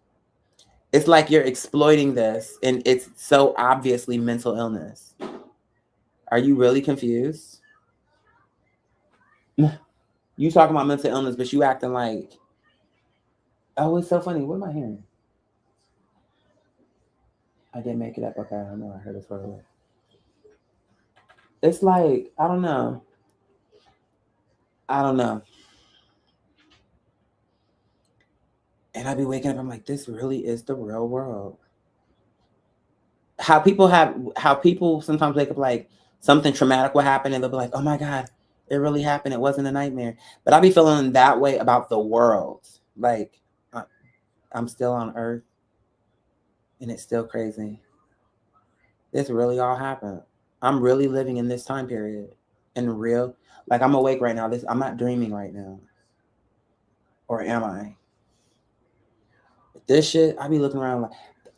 It's like you're exploiting this and it's so obviously mental illness. Are you really confused? You talking about mental illness, but you acting like, oh, it's so funny. What am I hearing? I didn't make it up. Okay, I know I heard this word. It's like, I don't know. I don't know. And I'd be waking up, I'm like, this really is the real world. How people sometimes wake up like something traumatic will happen and they'll be like, oh my God, it really happened. It wasn't a nightmare. But I'll be feeling that way about the world. Like, I'm still on Earth and it's still crazy. This really all happened. I'm really living in this time period in real. Like, I'm awake right now. I'm not dreaming right now. Or am I? This shit, I be looking around like,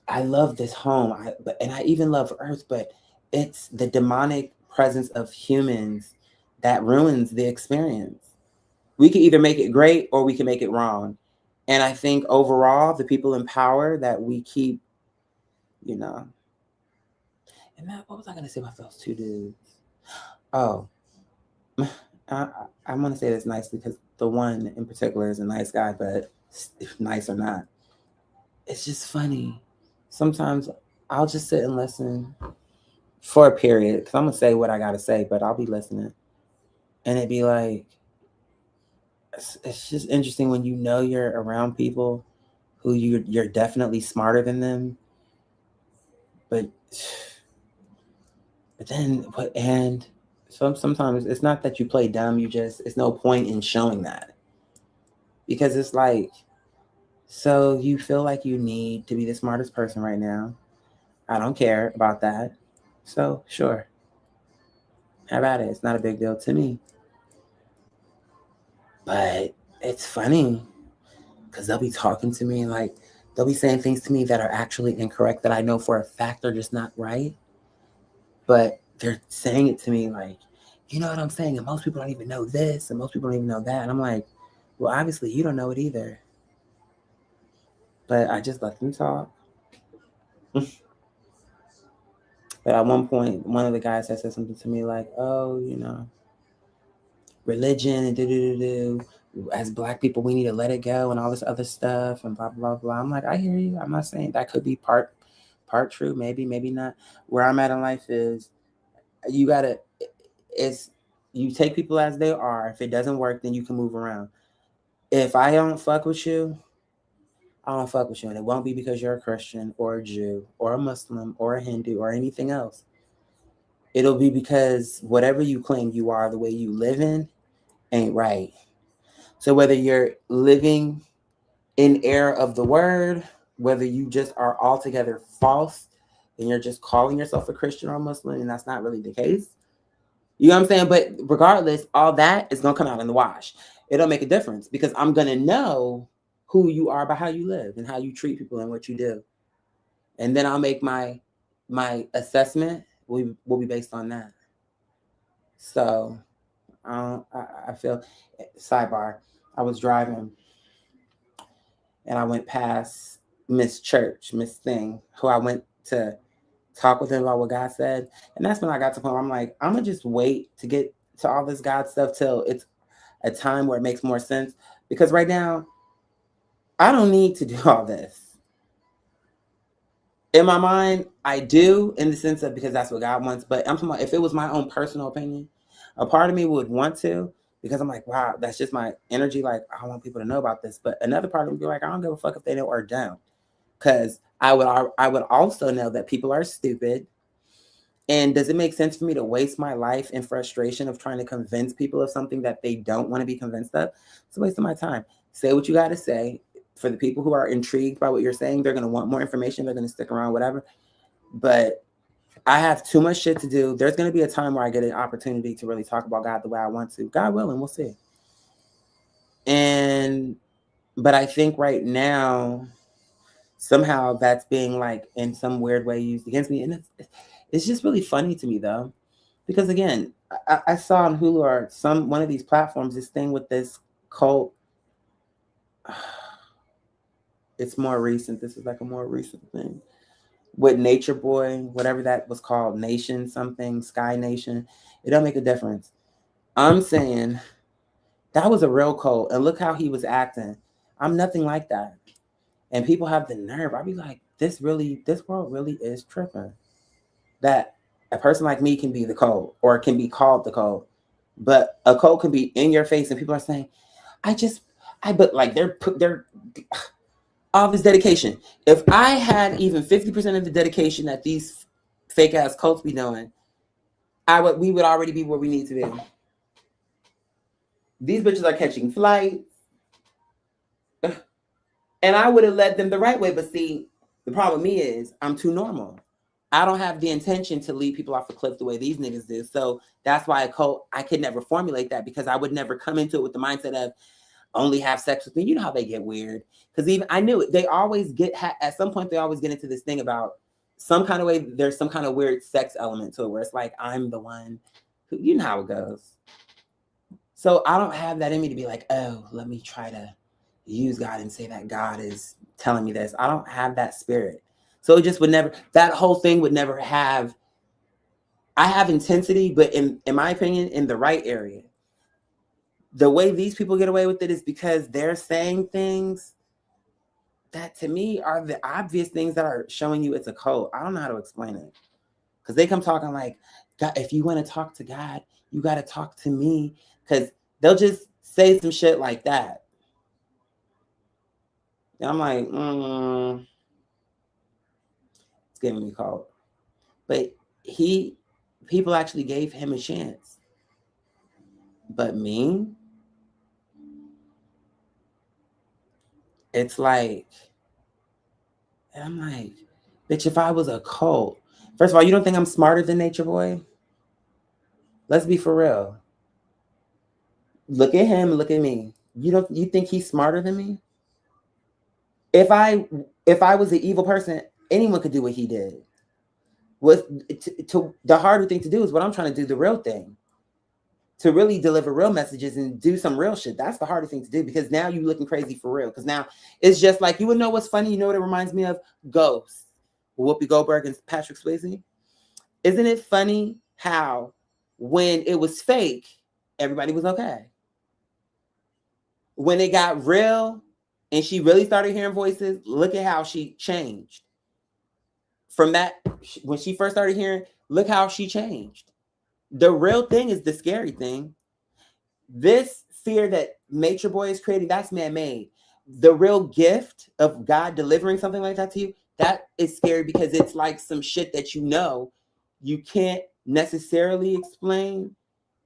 I love this home. And I even love Earth, but it's the demonic presence of humans that ruins the experience. We can either make it great or we can make it wrong. And I think overall, the people in power that we keep, you know. And that, what was I going to say about those two dudes? Oh, I want to say this nicely because the one in particular is a nice guy, but if nice or not, it's just funny. Sometimes I'll just sit and listen for a period because I'm going to say what I got to say, but I'll be listening. And it'd be like, it's just interesting when you know you're around people who you're definitely smarter than them. But then what? And sometimes it's not that you play dumb. It's no point in showing that because it's like, so you feel like you need to be the smartest person right now. I don't care about that. So sure, how about it? It's not a big deal to me. But it's funny because they'll be talking to me and like they'll be saying things to me that are actually incorrect that I know for a fact they're just not right. But they're saying it to me like, you know what I'm saying? And most people don't even know this and most people don't even know that. And I'm like, well, obviously you don't know it either. But I just let them talk. But at one point, one of the guys had said something to me like, oh, religion and do. As Black people, we need to let it go and all this other stuff and blah, blah, blah. I'm like, I hear you. I'm not saying that could be part true, maybe not. Where I'm at in life is you take people as they are. If it doesn't work, then you can move around. If I don't fuck with you, I don't fuck with you. And it won't be because you're a Christian or a Jew or a Muslim or a Hindu or anything else. It'll be because whatever you claim you are, the way you live in, ain't right. So whether you're living in error of the word, whether you just are altogether false and you're just calling yourself a Christian or a Muslim and that's not really the case, you know what I'm saying? But regardless, all that is going to come out in the wash. It don't make a difference because I'm going to know who you are by how you live and how you treat people and what you do. And then I'll make my assessment will be based on that. So I feel, sidebar, I was driving and I went past Miss Church, Miss Thing, who I went to talk with him about what God said. And that's when I got to the point where I'm like, I'm going to just wait to get to all this God stuff till it's a time where it makes more sense. Because right now, I don't need to do all this. In my mind, I do in the sense of because that's what God wants. But I'm talking about if it was my own personal opinion, a part of me would want to because I'm like, wow, that's just my energy. Like, I want people to know about this. But another part of me would be like, I don't give a fuck if they know or don't. Because I would also know that people are stupid. And does it make sense for me to waste my life in frustration of trying to convince people of something that they don't want to be convinced of? It's a waste of my time. Say what you got to say. For the people who are intrigued by what you're saying, they're going to want more information. They're going to stick around, whatever. But I have too much shit to do. There's going to be a time where I get an opportunity to really talk about God the way I want to. God willing, we'll see. But I think right now, somehow that's being like in some weird way used against me. And it's just really funny to me though. Because again, I saw on Hulu or one of these platforms, this thing with this cult. It's more recent. This is like a more recent thing. With Nature Boy, whatever that was called, Nation something, Sky Nation. It don't make a difference. I'm saying that was a real cult. And look how he was acting. I'm nothing like that. And people have the nerve. I'd be like, this world really is tripping. That a person like me can be the cult or can be called the cult. But a cult can be in your face and people are saying, but like they're all this dedication. If I had even 50% of the dedication that these fake ass cults be doing, we would already be where we need to be. These bitches are catching flights. And I would have led them the right way. But see, the problem with me is I'm too normal. I don't have the intention to lead people off the cliff the way these niggas do. So that's why a cult, I could never formulate that because I would never come into it with the mindset of only have sex with me. You know how they get weird. Because even I knew it. They always at some point, they always get into this thing about some kind of way. There's some kind of weird sex element to it where it's like, I'm the one who, you know how it goes. So I don't have that in me to be like, oh, let me try to use God and say that God is telling me this. I don't have that spirit. So it just would never, that whole thing would never have, I have intensity, but in my opinion, in the right area. The way these people get away with it is because they're saying things that to me are the obvious things that are showing you it's a cult. I don't know how to explain it. Because they come talking like, God, if you want to talk to God, you got to talk to me. Because they'll just say some shit like that. And I'm like, it's giving me cult. But people actually gave him a chance. But me, it's like, and I'm like, bitch, if I was a cult, first of all, you don't think I'm smarter than Nature Boy? Let's be for real. Look at him, look at me. You think he's smarter than me? If I was an evil person, anyone could do what he did. The harder thing to do is what I'm trying to do, the real thing. To really deliver real messages and do some real shit. That's the hardest thing to do because now you're looking crazy for real. Because now it's just like, you would know what's funny. You know what it reminds me of? Ghosts. Whoopi Goldberg and Patrick Swayze. Isn't it funny how when it was fake, everybody was okay? When it got real and she really started hearing voices, look at how she changed. From that, when she first started hearing, look how she changed. The real thing is the scary thing. This fear that Nature Boy is creating, that's man-made. The real gift of God delivering something like that to you, that is scary because it's like some shit that you can't necessarily explain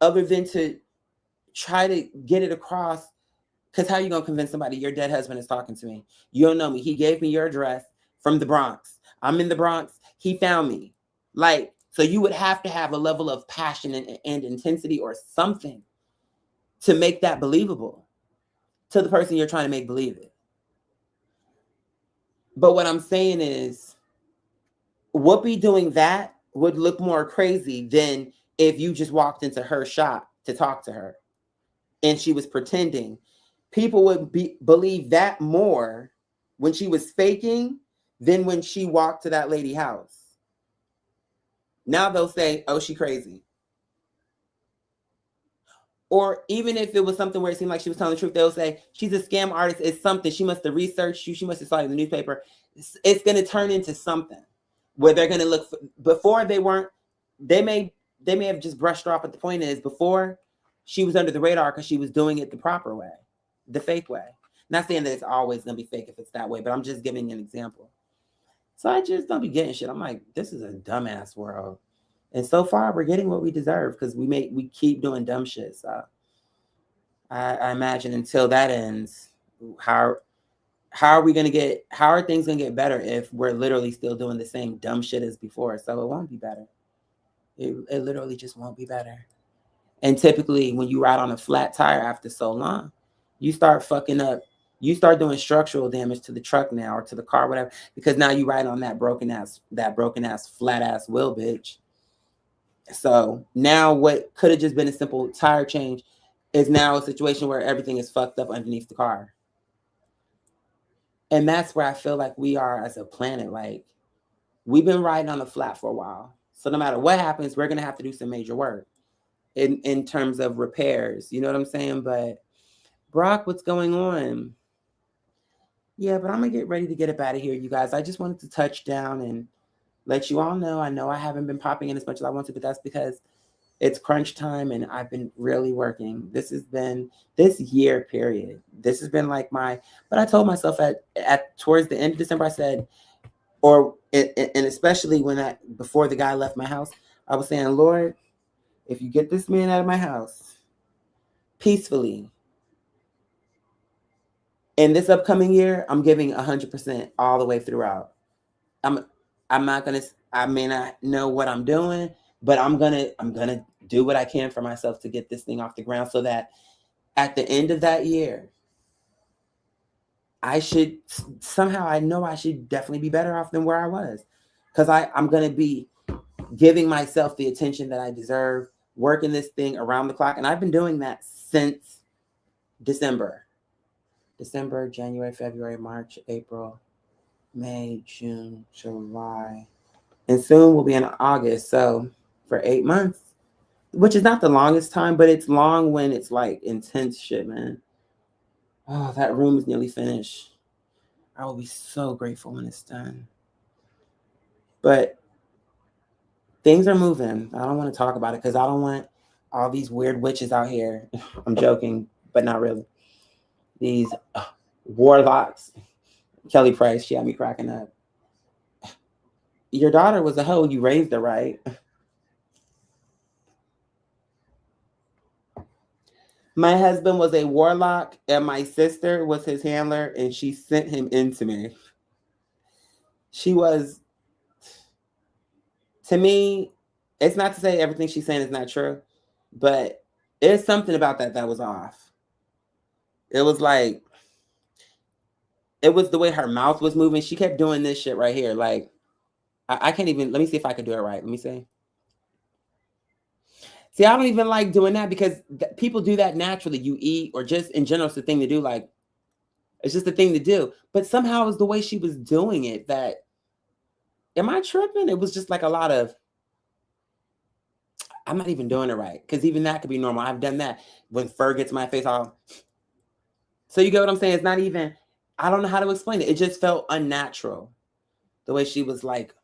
other than to try to get it across. Because how are you going to convince somebody your dead husband is talking to me? You don't know me. He gave me your address from the Bronx. I'm in the Bronx. He found me. Like, so you would have to have a level of passion and intensity or something to make that believable to the person you're trying to make believe it. But what I'm saying is, Whoopi doing that would look more crazy than if you just walked into her shop to talk to her and she was pretending. People would believe that more when she was faking than when she walked to that lady's house. Now they'll say, oh, she crazy. Or even if it was something where it seemed like she was telling the truth, they'll say, she's a scam artist. It's something. She must have researched you. She must have saw it in the newspaper. It's going to turn into something where they're going to look for, before they may have just brushed her off. But the point is, before she was under the radar because she was doing it the proper way, the fake way. Not saying that it's always going to be fake if it's that way, but I'm just giving an example. So I just don't be getting shit. I'm like, this is a dumbass world. And so far, we're getting what we deserve because we keep doing dumb shit. So I imagine until that ends, how how are things gonna get better if we're literally still doing the same dumb shit as before? So it won't be better. It literally just won't be better. And typically when you ride on a flat tire after so long, you start fucking up. You start doing structural damage to the truck now or to the car, whatever, because now you ride on that broken ass, flat ass wheel, bitch. So now what could have just been a simple tire change is now a situation where everything is fucked up underneath the car. And that's where I feel like we are as a planet. Like, we've been riding on the flat for a while. So no matter what happens, we're gonna have to do some major work in terms of repairs. You know what I'm saying? But Brock, what's going on? Yeah, but I'm gonna get ready to get up out of here, you guys. I just wanted to touch down and let you all know. I know I haven't been popping in as much as I want to, but that's because it's crunch time and I've been really working. This has been this year period. This has been like but I told myself at towards the end of December, I said, and especially before the guy left my house, I was saying, Lord, if you get this man out of my house peacefully, in this upcoming year, I'm giving 100% all the way throughout. I'm not gonna. I may not know what I'm doing, but I'm gonna do what I can for myself to get this thing off the ground, so that at the end of that year, I should somehow, I know I should definitely be better off than where I was, because I'm gonna be giving myself the attention that I deserve, working this thing around the clock, and I've been doing that since December, January, February, March, April, May, June, July, and soon we'll be in August. So for 8 months, which is not the longest time, but it's long when it's like intense shit, man. Oh, that room is nearly finished. I will be so grateful when it's done. But things are moving. I don't want to talk about it because I don't want all these weird witches out here. I'm joking, but not really. These warlocks. Kelly Price, she had me cracking up. Your daughter was a hoe. You raised her, right? My husband was a warlock, and my sister was his handler, and she sent him into me. She was, to me, it's not to say everything she's saying is not true, but there's something about that was off. It was like, it was the way her mouth was moving. She kept doing this shit right here. Like, I can't even, let me see if I can do it right. Let me see. See, I don't even like doing that because people do that naturally. You eat, or just in general, it's the thing to do. Like, it's just the thing to do. But somehow it was the way she was doing it that, am I tripping? It was just like a lot of, I'm not even doing it right. Because even that could be normal. I've done that when fur gets my face all. So you get what I'm saying? It's not even, I don't know how to explain it. It just felt unnatural. The way she was like,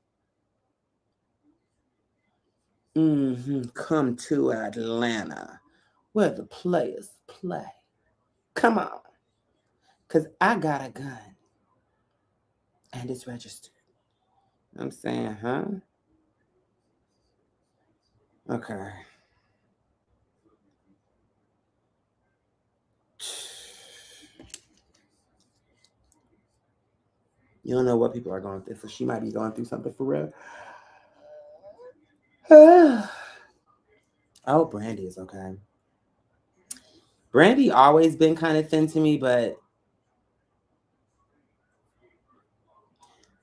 come to Atlanta where the players play. Come on. Because I got a gun. And it's registered. I'm saying, huh? Okay. You don't know what people are going through, so she might be going through something for real. I hope Brandy is okay. Brandy always been kind of thin to me, but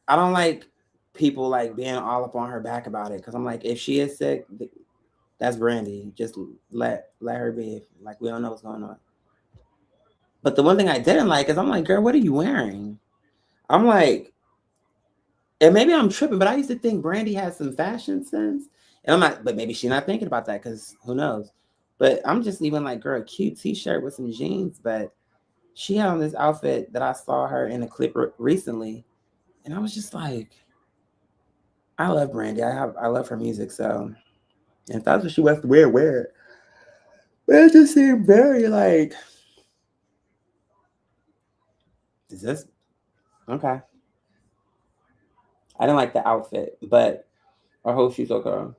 I don't like people like being all up on her back about it, because I'm like, if she is sick, that's Brandy. Just let her be. Like, we don't know what's going on. But the one thing I didn't like is, I'm like, girl, what are you wearing? I'm like, and maybe I'm tripping, but I used to think Brandy had some fashion sense. And I'm not, but maybe she's not thinking about that, because who knows? But I'm just even like, girl, a cute t-shirt with some jeans. But she had on this outfit that I saw her in a clip recently. And I was just like, I love Brandy. I love her music. So if that's what she wants to wear it. But it just seemed very like, is this okay? I didn't like the outfit, but I hope she's okay.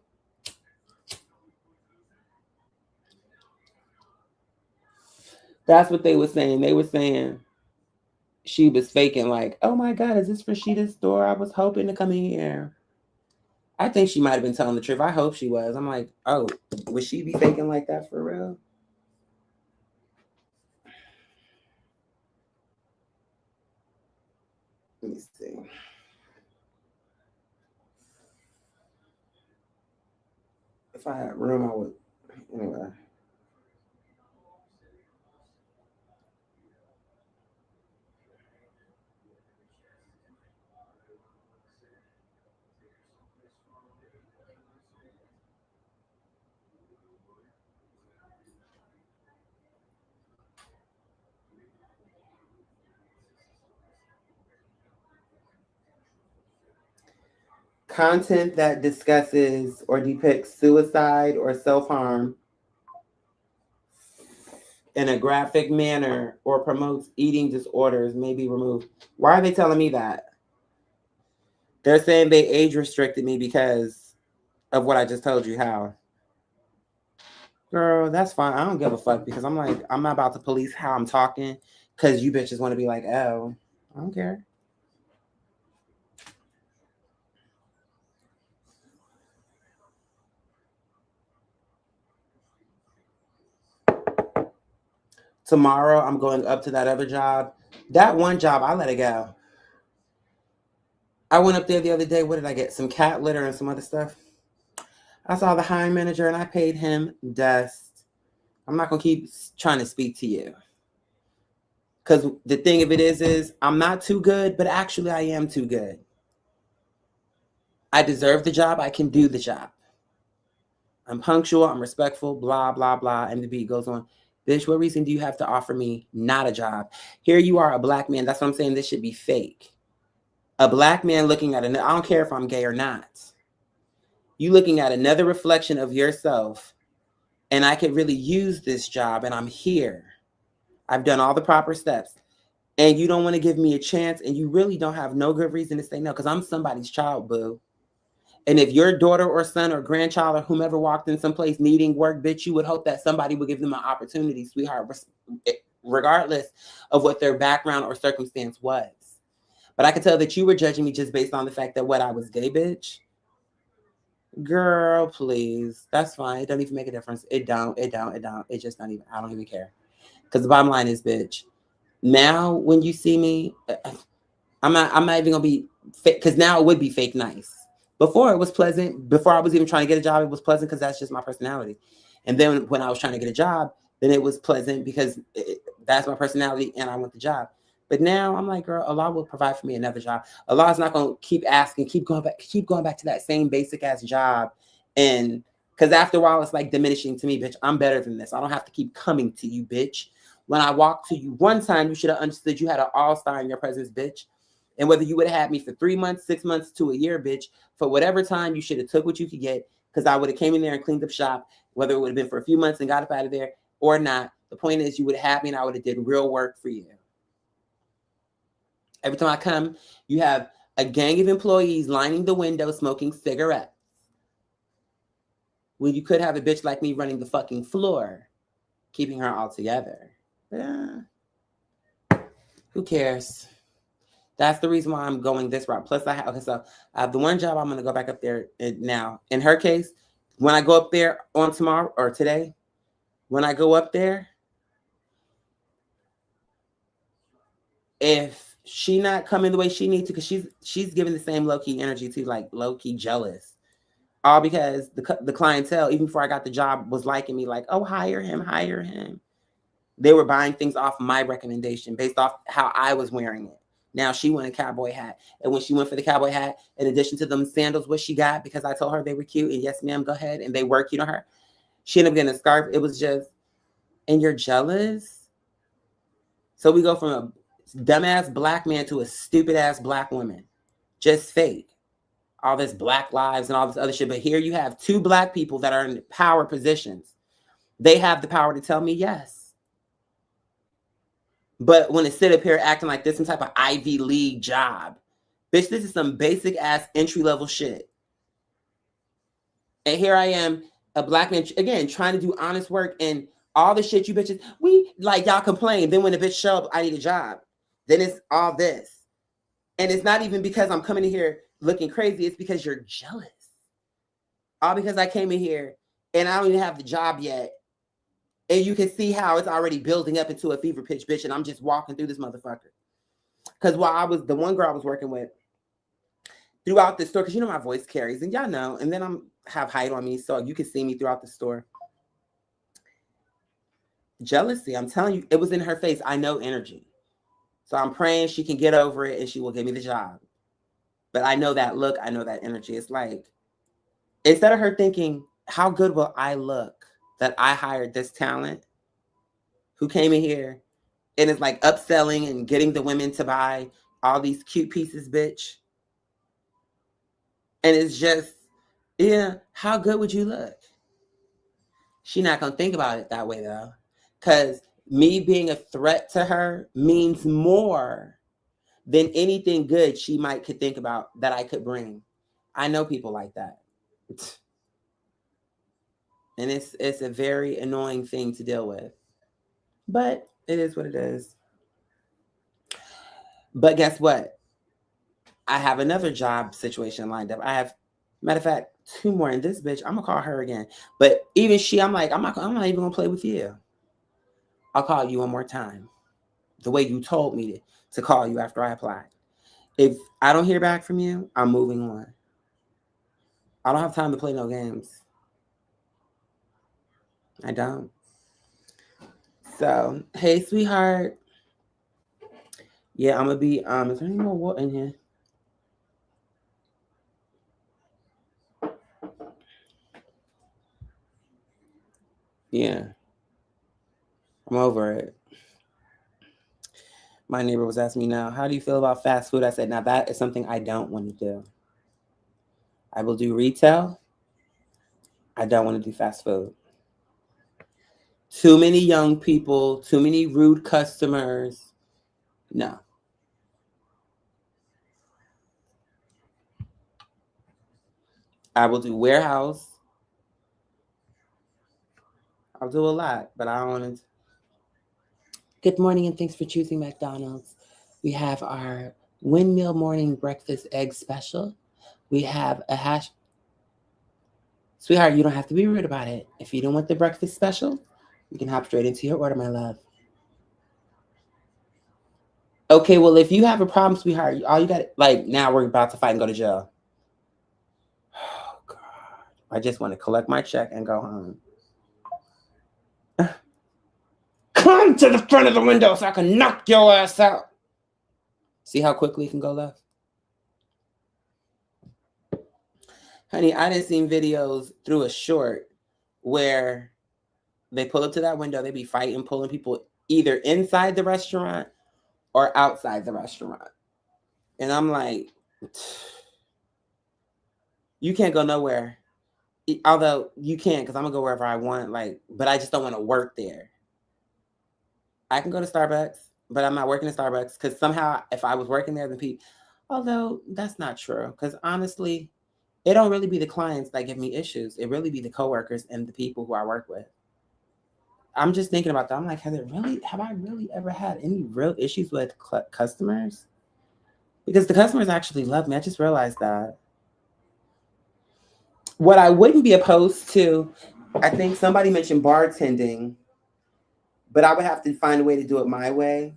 That's what they were saying. They were saying she was faking like, oh my God, is this Rashida's store? I was hoping to come in here. I think she might have been telling the truth. I hope she was. I'm like, oh, would she be faking like that for real? Let me see. If I had room, I would. Anyway. Content that discusses or depicts suicide or self harm in a graphic manner or promotes eating disorders may be removed. Why are they telling me that? They're saying they age restricted me because of what I just told you. How? Girl, that's fine. I don't give a fuck because I'm like, I'm not about to police how I'm talking because you bitches want to be like, oh, I don't care. Tomorrow, I'm going up to that other job. That one job, I let it go. I went up there the other day. What did I get? Some cat litter and some other stuff. I saw the hiring manager and I paid him dust. I'm not going to keep trying to speak to you. Because the thing of it is I'm not too good, but actually I am too good. I deserve the job. I can do the job. I'm punctual. I'm respectful, blah, blah, blah. And the beat goes on. Bitch, what reason do you have to offer me not a job? Here you are, a black man. That's what I'm saying. This should be fake. A black man looking at I don't care if I'm gay or not. You looking at another reflection of yourself, and I could really use this job, and I'm here. I've done all the proper steps, and you don't want to give me a chance, and you really don't have no good reason to say no, because I'm somebody's child, boo. And if your daughter or son or grandchild or whomever walked in someplace needing work, bitch, you would hope that somebody would give them an opportunity, sweetheart, regardless of what their background or circumstance was. But I could tell that you were judging me just based on the fact that what I was gay, bitch. Girl, please. That's fine. It don't even make a difference. It don't. It just don't even, I don't even care. Because the bottom line is, bitch, now when you see me, I'm not even gonna be fake, because now it would be fake nice. Before it was pleasant. Before I was even trying to get a job, it was pleasant because that's just my personality. And then when I was trying to get a job, then it was pleasant because that's my personality and I want the job. But now I'm like, girl, Allah will provide for me another job. Allah's not gonna keep asking, keep going back to that same basic ass job. And because after a while, it's like diminishing to me, bitch. I'm better than this. I don't have to keep coming to you, bitch. When I walked to you one time, you should have understood you had an all-star in your presence, bitch. And whether you would have had me for 3 months, 6 months to a year, bitch, for whatever time, you should have took what you could get, because I would have came in there and cleaned up shop, whether it would have been for a few months and got up out of there or not. The point is you would have had me and I would have did real work for you. Every time I come, you have a gang of employees lining the window smoking cigarettes. When you could have a bitch like me running the fucking floor, keeping her all together. Yeah. Who cares? That's the reason why I'm going this route. Plus, I have the one job I'm going to go back up there now. In her case, when I go up there on tomorrow or today, when I go up there, if she not coming the way she needs to, because she's giving the same low-key energy too, like low-key jealous. All because the clientele, even before I got the job, was liking me, like, oh, hire him. They were buying things off my recommendation based off how I was wearing it. Now she went a cowboy hat. And when she went for the cowboy hat, in addition to them sandals, what she got, because I told her they were cute, and yes, ma'am, go ahead, and they were cute on her, she ended up getting a scarf. It was just, and you're jealous? So we go from a dumbass black man to a stupid ass black woman. Just fake. All this black lives and all this other shit. But here you have two black people that are in power positions. They have the power to tell me yes. But when it sit up here acting like this, some type of Ivy League job, bitch, this is some basic ass entry level shit. And here I am, a black man, again, trying to do honest work, and all the shit you bitches, we like, y'all complain. Then when the bitch show up, I need a job. then it's all this. And it's not even because I'm coming in here looking crazy. It's because you're jealous. All because I came in here and I don't even have the job yet. And you can see how it's already building up into a fever pitch, bitch. And I'm just walking through this motherfucker. Because while I was the one girl I was working with throughout the store, because you know my voice carries, and y'all know, and then I'm have height on me, so you can see me throughout the store. Jealousy, I'm telling you, it was in her face. I know energy. So I'm praying she can get over it and she will give me the job. But I know that look, I know that energy. It's like, instead of her thinking, how good will I look that I hired this talent who came in here and is like upselling and getting the women to buy all these cute pieces, bitch. And it's just, yeah, how good would you look? She's not going to think about it that way, though. Because me being a threat to her means more than anything good she might could think about that I could bring. I know people like that. And it's a very annoying thing to deal with. But it is what it is. But guess what? I have another job situation lined up. I have, matter of fact, 2 more. And this bitch, I'm gonna call her again. But even she, I'm like, I'm not even gonna play with you. I'll call you one more time. The way you told me to call you after I applied. If I don't hear back from you, I'm moving on. I don't have time to play no games. I don't. So, hey, sweetheart. Yeah, I'm gonna be. Is there any more water in here? Yeah, I'm over it. My neighbor was asking me now, how do you feel about fast food? I said, now that is something I don't want to do. I will do retail. I don't want to do fast food. Too many young people, too many rude customers. No. I will do warehouse. I'll do a lot, but I don't want to. Good morning and thanks for choosing McDonald's. We have our windmill morning breakfast egg special. We have a hash. Sweetheart, you don't have to be rude about it. If you don't want the breakfast special, you can hop straight into your order, my love. Okay, well, if you have a problem, sweetheart, all you got, like, now we're about to fight and go to jail. Oh, God. I just want to collect my check and go home. Come to the front of the window so I can knock your ass out. See how quickly it can go left? Honey, I done seen videos through a short where they pull up to that window, they be fighting, pulling people either inside the restaurant or outside the restaurant. And I'm like, you can't go nowhere. Although you can, because I'm gonna go wherever I want, like, but I just don't want to work there. I can go to Starbucks, but I'm not working at Starbucks because somehow if I was working there, then people, although that's not true, because honestly, it don't really be the clients that give me issues. It really be the coworkers and the people who I work with. I'm just thinking about that. I'm like, have I really ever had any real issues with customers? Because the customers actually love me. I just realized that. What I wouldn't be opposed to, I think somebody mentioned bartending, but I would have to find a way to do it my way.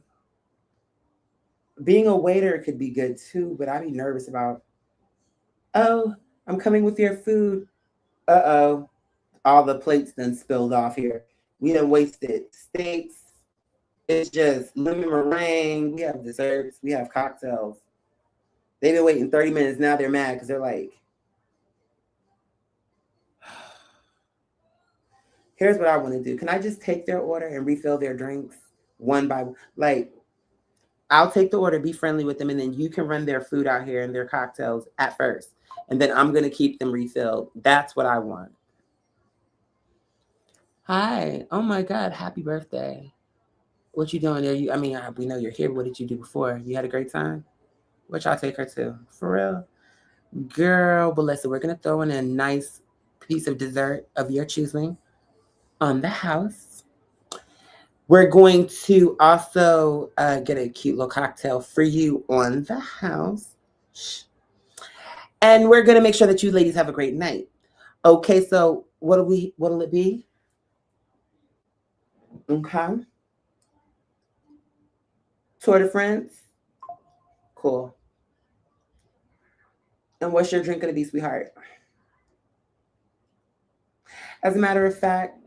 Being a waiter could be good too, but I'd be nervous about, oh, I'm coming with your food. Uh-oh. All the plates then spilled off here. We done wasted steaks. It's just lemon meringue. We have desserts. We have cocktails. They've been waiting 30 minutes. Now they're mad because they're like, here's what I want to do. Can I just take their order and refill their drinks one by one? Like, I'll take the order, be friendly with them, and then you can run their food out here and their cocktails at first. And then I'm going to keep them refilled. That's what I want. Hi. Oh, my God. Happy birthday. What you doing there? We know you're here. What did you do before? You had a great time? What y'all take her to? For real? Girl, but listen, we're going to throw in a nice piece of dessert of your choosing on the house. We're going to also get a cute little cocktail for you on the house. Shh. And we're going to make sure that you ladies have a great night. Okay, so what'll it be? Okay. Tour de France. Cool. And what's your drink going to be, sweetheart? As a matter of fact,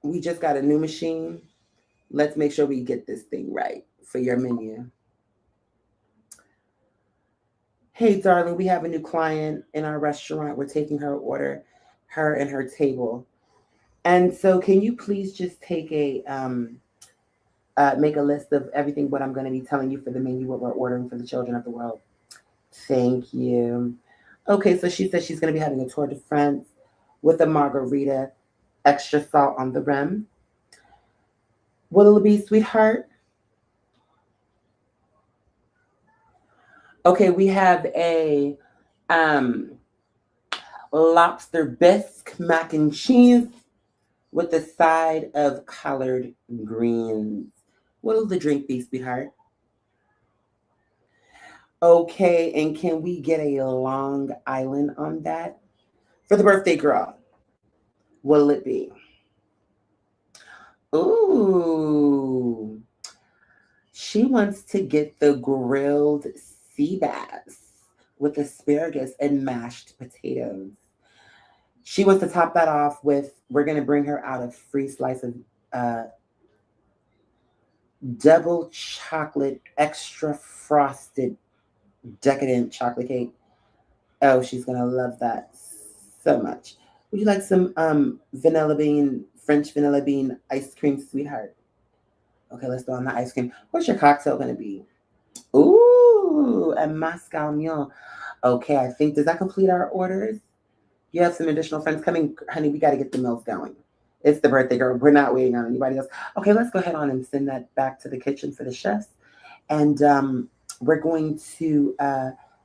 we just got a new machine. Let's make sure we get this thing right for your menu. Hey, darling, we have a new client in our restaurant. We're taking her order, her and her table. And so, can you please just take make a list of everything what I'm going to be telling you for the menu, what we're ordering for the children of the world. Thank you. Okay, so she says she's going to be having a tour de France with a margarita, extra salt on the rim. What'll it be, sweetheart? Okay, we have a um, lobster bisque mac and cheese with a side of collard greens. What'll the drink be, sweetheart? Okay, and can we get a Long Island on that? For the birthday girl, what'll it be? Ooh, she wants to get the grilled sea bass with asparagus and mashed potatoes. She wants to top that off with, we're going to bring her out a free slice of uh, double chocolate, extra frosted, decadent chocolate cake. Oh, she's going to love that so much. Would you like some vanilla bean, French vanilla bean ice cream, sweetheart? Okay, let's go on the ice cream. What's your cocktail going to be? Ooh, a Moscow Mule. Okay, I think, does that complete our orders? You have some additional friends coming. Honey, we got to get the meals going. It's the birthday girl. We're not waiting on anybody else. Okay, let's go ahead on and send that back to the kitchen for the chefs. And we're going to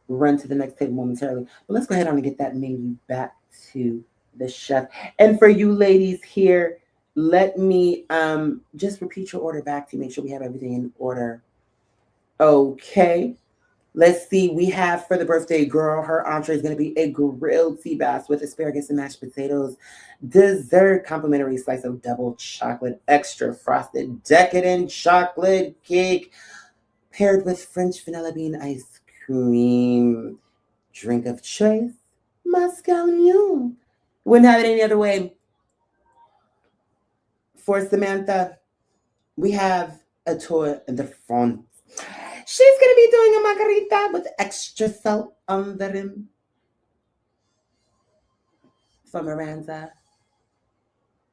run to the next table momentarily. But let's go ahead on and get that menu back to the chef. And for you ladies here, let me just repeat your order back to make sure we have everything in order. Okay. Let's see. We have for the birthday girl, her entree is going to be a grilled sea bass with asparagus and mashed potatoes. Dessert, complimentary slice of double chocolate, extra frosted, decadent chocolate cake, paired with French vanilla bean ice cream. Drink of choice, Moscow Mule. Wouldn't have it any other way. For Samantha, we have a tour in the front. She's going to be doing a margarita with extra salt on the rim. For Miranda,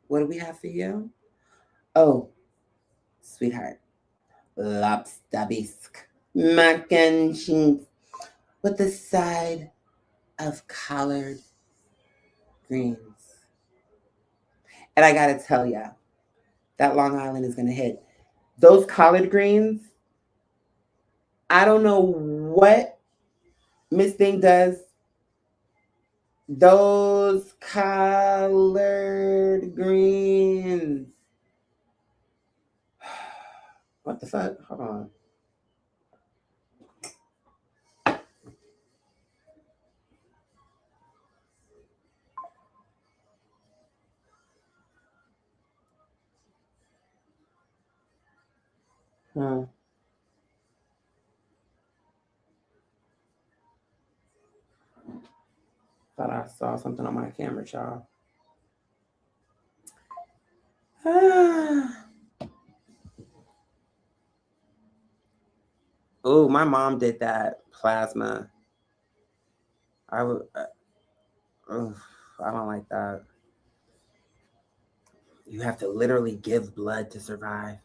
what do we have for you? Oh, sweetheart, lobster bisque, mac and cheese with the side of collard greens. And I got to tell ya, that Long Island is going to hit. Those collard greens, I don't know what Miss Thing does. Those collard greens. What the fuck? Hold on. Hmm. Thought I saw something on my camera, y'all. Oh, my mom did that plasma. I would. I don't like that. You have to literally give blood to survive.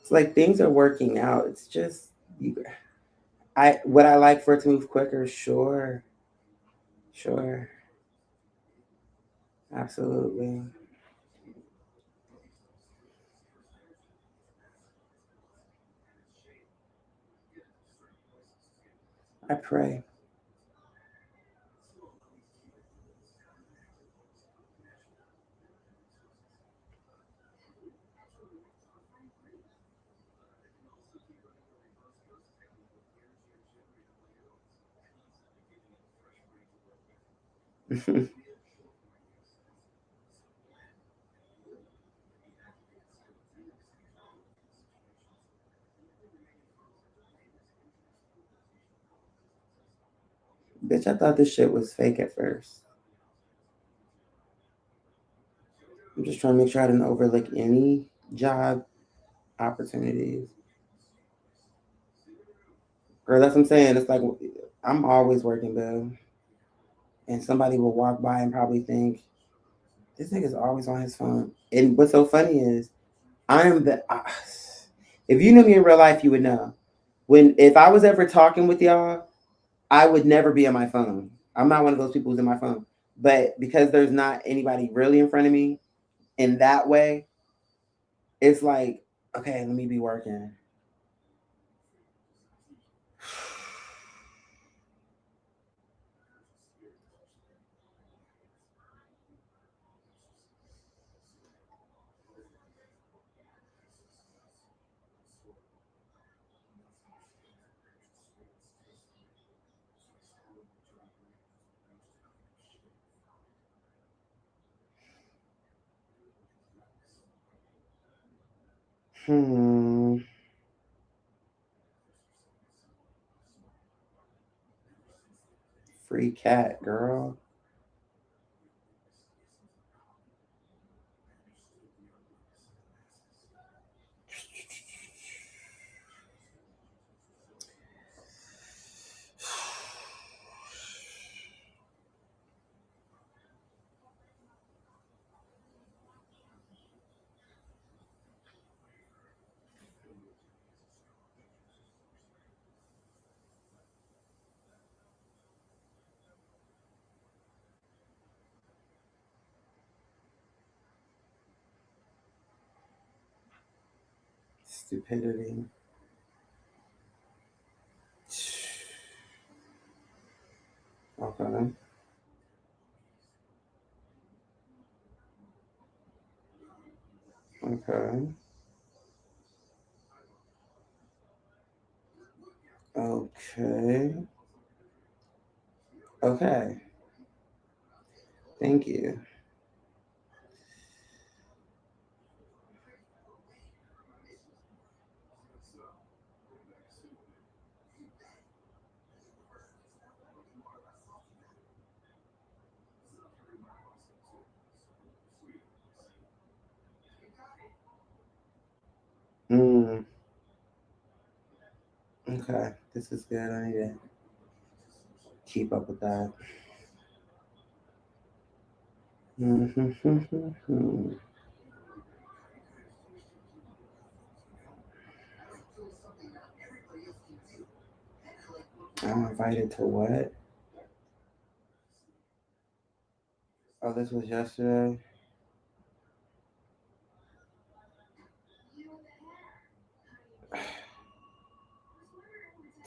It's like things are working out. It's just you. Would I like for it to move quicker? Sure, sure, absolutely. I pray. Bitch, I thought this shit was fake at first. I'm just trying to make sure I didn't overlook any job opportunities. Girl, that's what I'm saying. It's like I'm always working, boo. And somebody will walk by and probably think, this nigga's always on his phone. And what's so funny is, if you knew me in real life, you would know. If I was ever talking with y'all, I would never be on my phone. I'm not one of those people who's in my phone. But because there's not anybody really in front of me in that way, it's like, okay, let me be working. Free cat, girl. Stupidity. Okay. Okay. Okay. Okay. Thank you. Mm. Okay. This is good. I need to keep up with that. I'm invited to what? Oh, this was yesterday.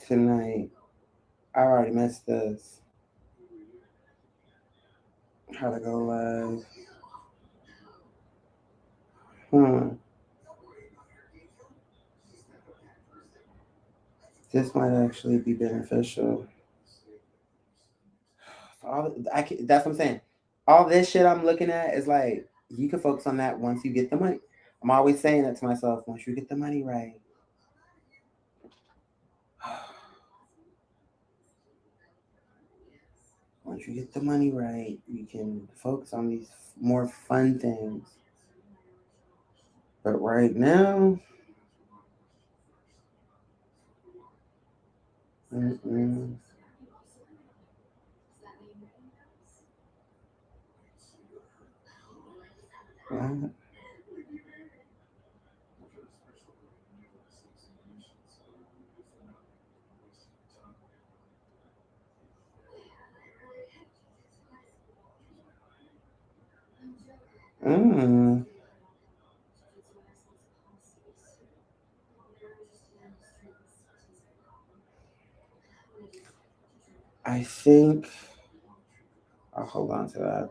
Tonight. I already missed this. How to go live. This might actually be beneficial. That's what I'm saying. All this shit I'm looking at is like, you can focus on that once you get the money. I'm always saying that to myself. Once you get the money right, once you get the money right, you can focus on these more fun things. But right now, mm-mm. Well, mm. I think I'll hold on to that.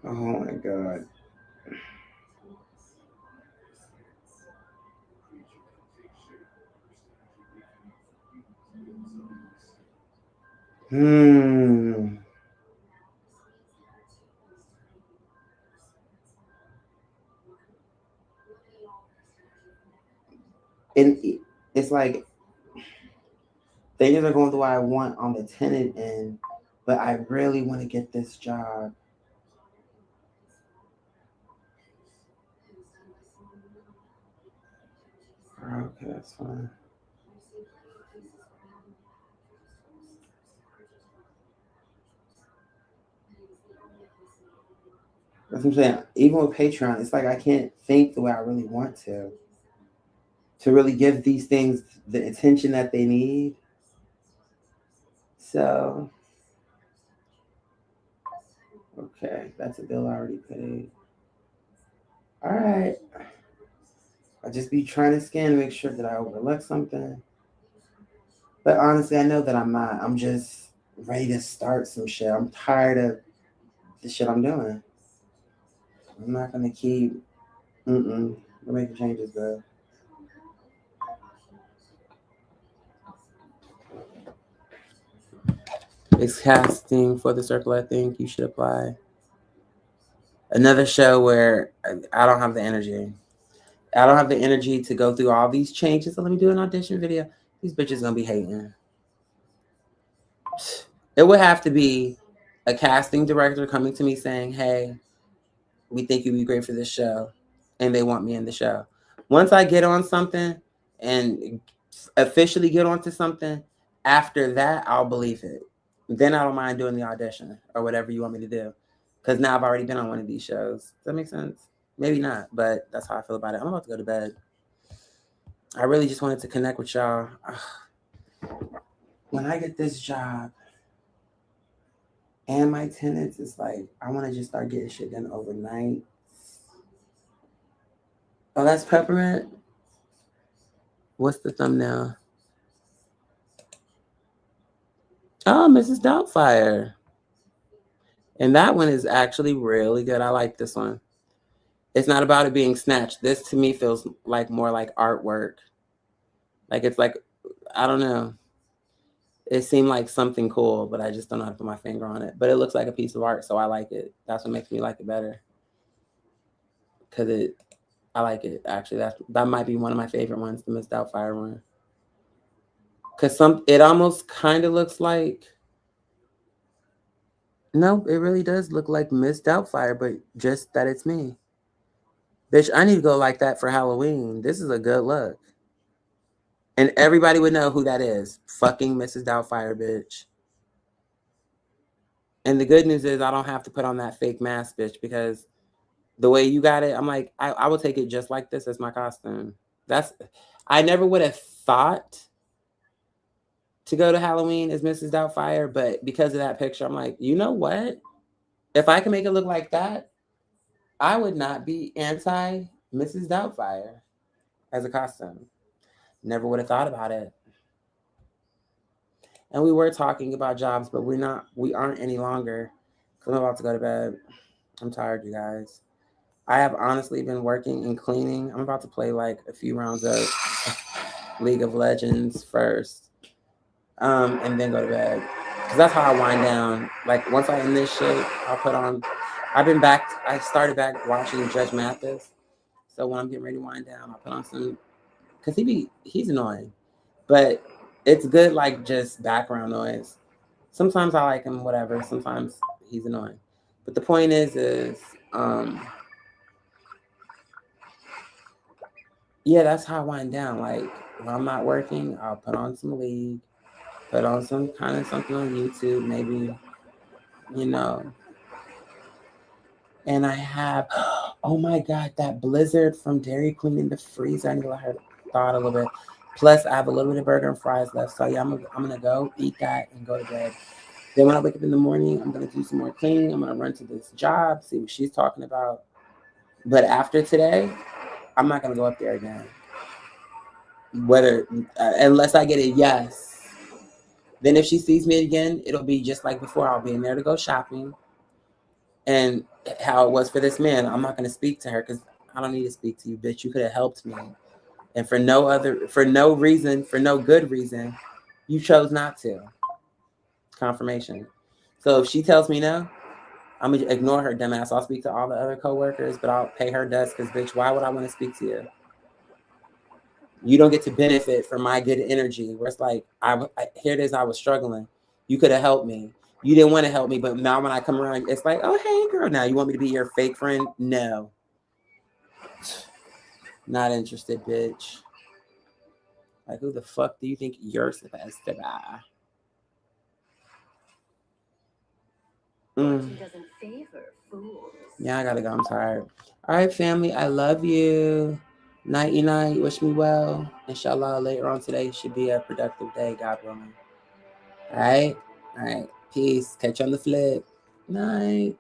Oh my God. Hmm. And it's like things are going the way I want on the tenant end, but I really want to get this job. Okay, that's fine. That's what I'm saying. Even with Patreon, it's like I can't think the way I really want to really give these things the attention that they need. So, okay, that's a bill I already paid. All right. I just be trying to scan to make sure that I overlook something. But honestly, I know that I'm not. I'm just ready to start some shit. I'm tired of the shit I'm doing. I'm not gonna keep. We're making changes, bro. It's casting for the circle. I think you should apply. Another show where I don't have the energy. I don't have the energy to go through all these changes. So let me do an audition video. These bitches gonna be hating. It would have to be a casting director coming to me saying, "Hey, we think you'd be great for this show," and they want me in the show. Once I get on something and officially get onto something, after that, I'll believe it. Then I don't mind doing the audition or whatever you want me to do. Because now I've already been on one of these shows. Does that make sense? Maybe not, but that's how I feel about it. I'm about to go to bed. I really just wanted to connect with y'all. When I get this job and my tenants, it's like I want to just start getting shit done overnight. Oh, that's Peppermint. What's the thumbnail? Oh, Mrs. Doubtfire. And that one is actually really good. I like this one. It's not about it being snatched. This to me feels like more like artwork. Like it's like, I don't know. It seemed like something cool, but I just don't know how to put my finger on it. But it looks like a piece of art, so I like it. That's what makes me like it better. Cause I like it actually. That might be one of my favorite ones, the Miss Doubtfire one. Cause it almost kind of looks like. No, it really does look like Miss Doubtfire, but just that it's me. Bitch, I need to go like that for Halloween. This is a good look. And everybody would know who that is. Fucking Mrs. Doubtfire, bitch. And the good news is I don't have to put on that fake mask, bitch, because the way you got it, I'm like, I will take it just like this as my costume. I never would have thought to go to Halloween as Mrs. Doubtfire, but because of that picture, I'm like, you know what? If I can make it look like that, I would not be anti Mrs. Doubtfire as a costume. Never would have thought about it. And we were talking about jobs, but we aren't any longer. I'm about to go to bed. I'm tired, you guys. I have honestly been working and cleaning. I'm about to play like a few rounds of League of Legends first, and then go to bed. Cause that's how I wind down. Like once I end this shit, I'll put on. I started back watching Judge Mathis. So when I'm getting ready to wind down, I'll put on some. Cause he's annoying, but it's good like just background noise. Sometimes I like him, whatever. Sometimes he's annoying. But the point is yeah, that's how I wind down. Like when I'm not working, I'll put on some League, put on some kind of something on YouTube, maybe, you know. And I have, oh my God, that Blizzard from Dairy Queen in the freezer. I need to let her thaw it a little bit. Plus, I have a little bit of burger and fries left. So yeah, I'm gonna go eat that and go to bed. Then when I wake up in the morning, I'm gonna do some more cleaning. I'm gonna run to this job, see what she's talking about. But after today, I'm not gonna go up there again. Whether unless I get a yes. Then if she sees me again, it'll be just like before. I'll be in there to go shopping. And how it was for this man, I'm not gonna speak to her because I don't need to speak to you, bitch. You could have helped me. And for no reason, for no good reason, you chose not to. Confirmation. So if she tells me no, I'm gonna ignore her, dumbass. I'll speak to all the other coworkers, but I'll pay her dust because, bitch, why would I want to speak to you? You don't get to benefit from my good energy. Where it's like, here it is, I was struggling. You could have helped me. You didn't want to help me, but now when I come around, it's like, oh, hey, girl, now you want me to be your fake friend? No. Not interested, bitch. Like, who the fuck do you think you're supposed to buy? Doesn't favor fools. Yeah, I gotta go. I'm tired. All right, family. I love you. Nighty night. Wish me well. Inshallah, later on today should be a productive day, God willing. All right. All right. Peace. Catch you on the flip. Night.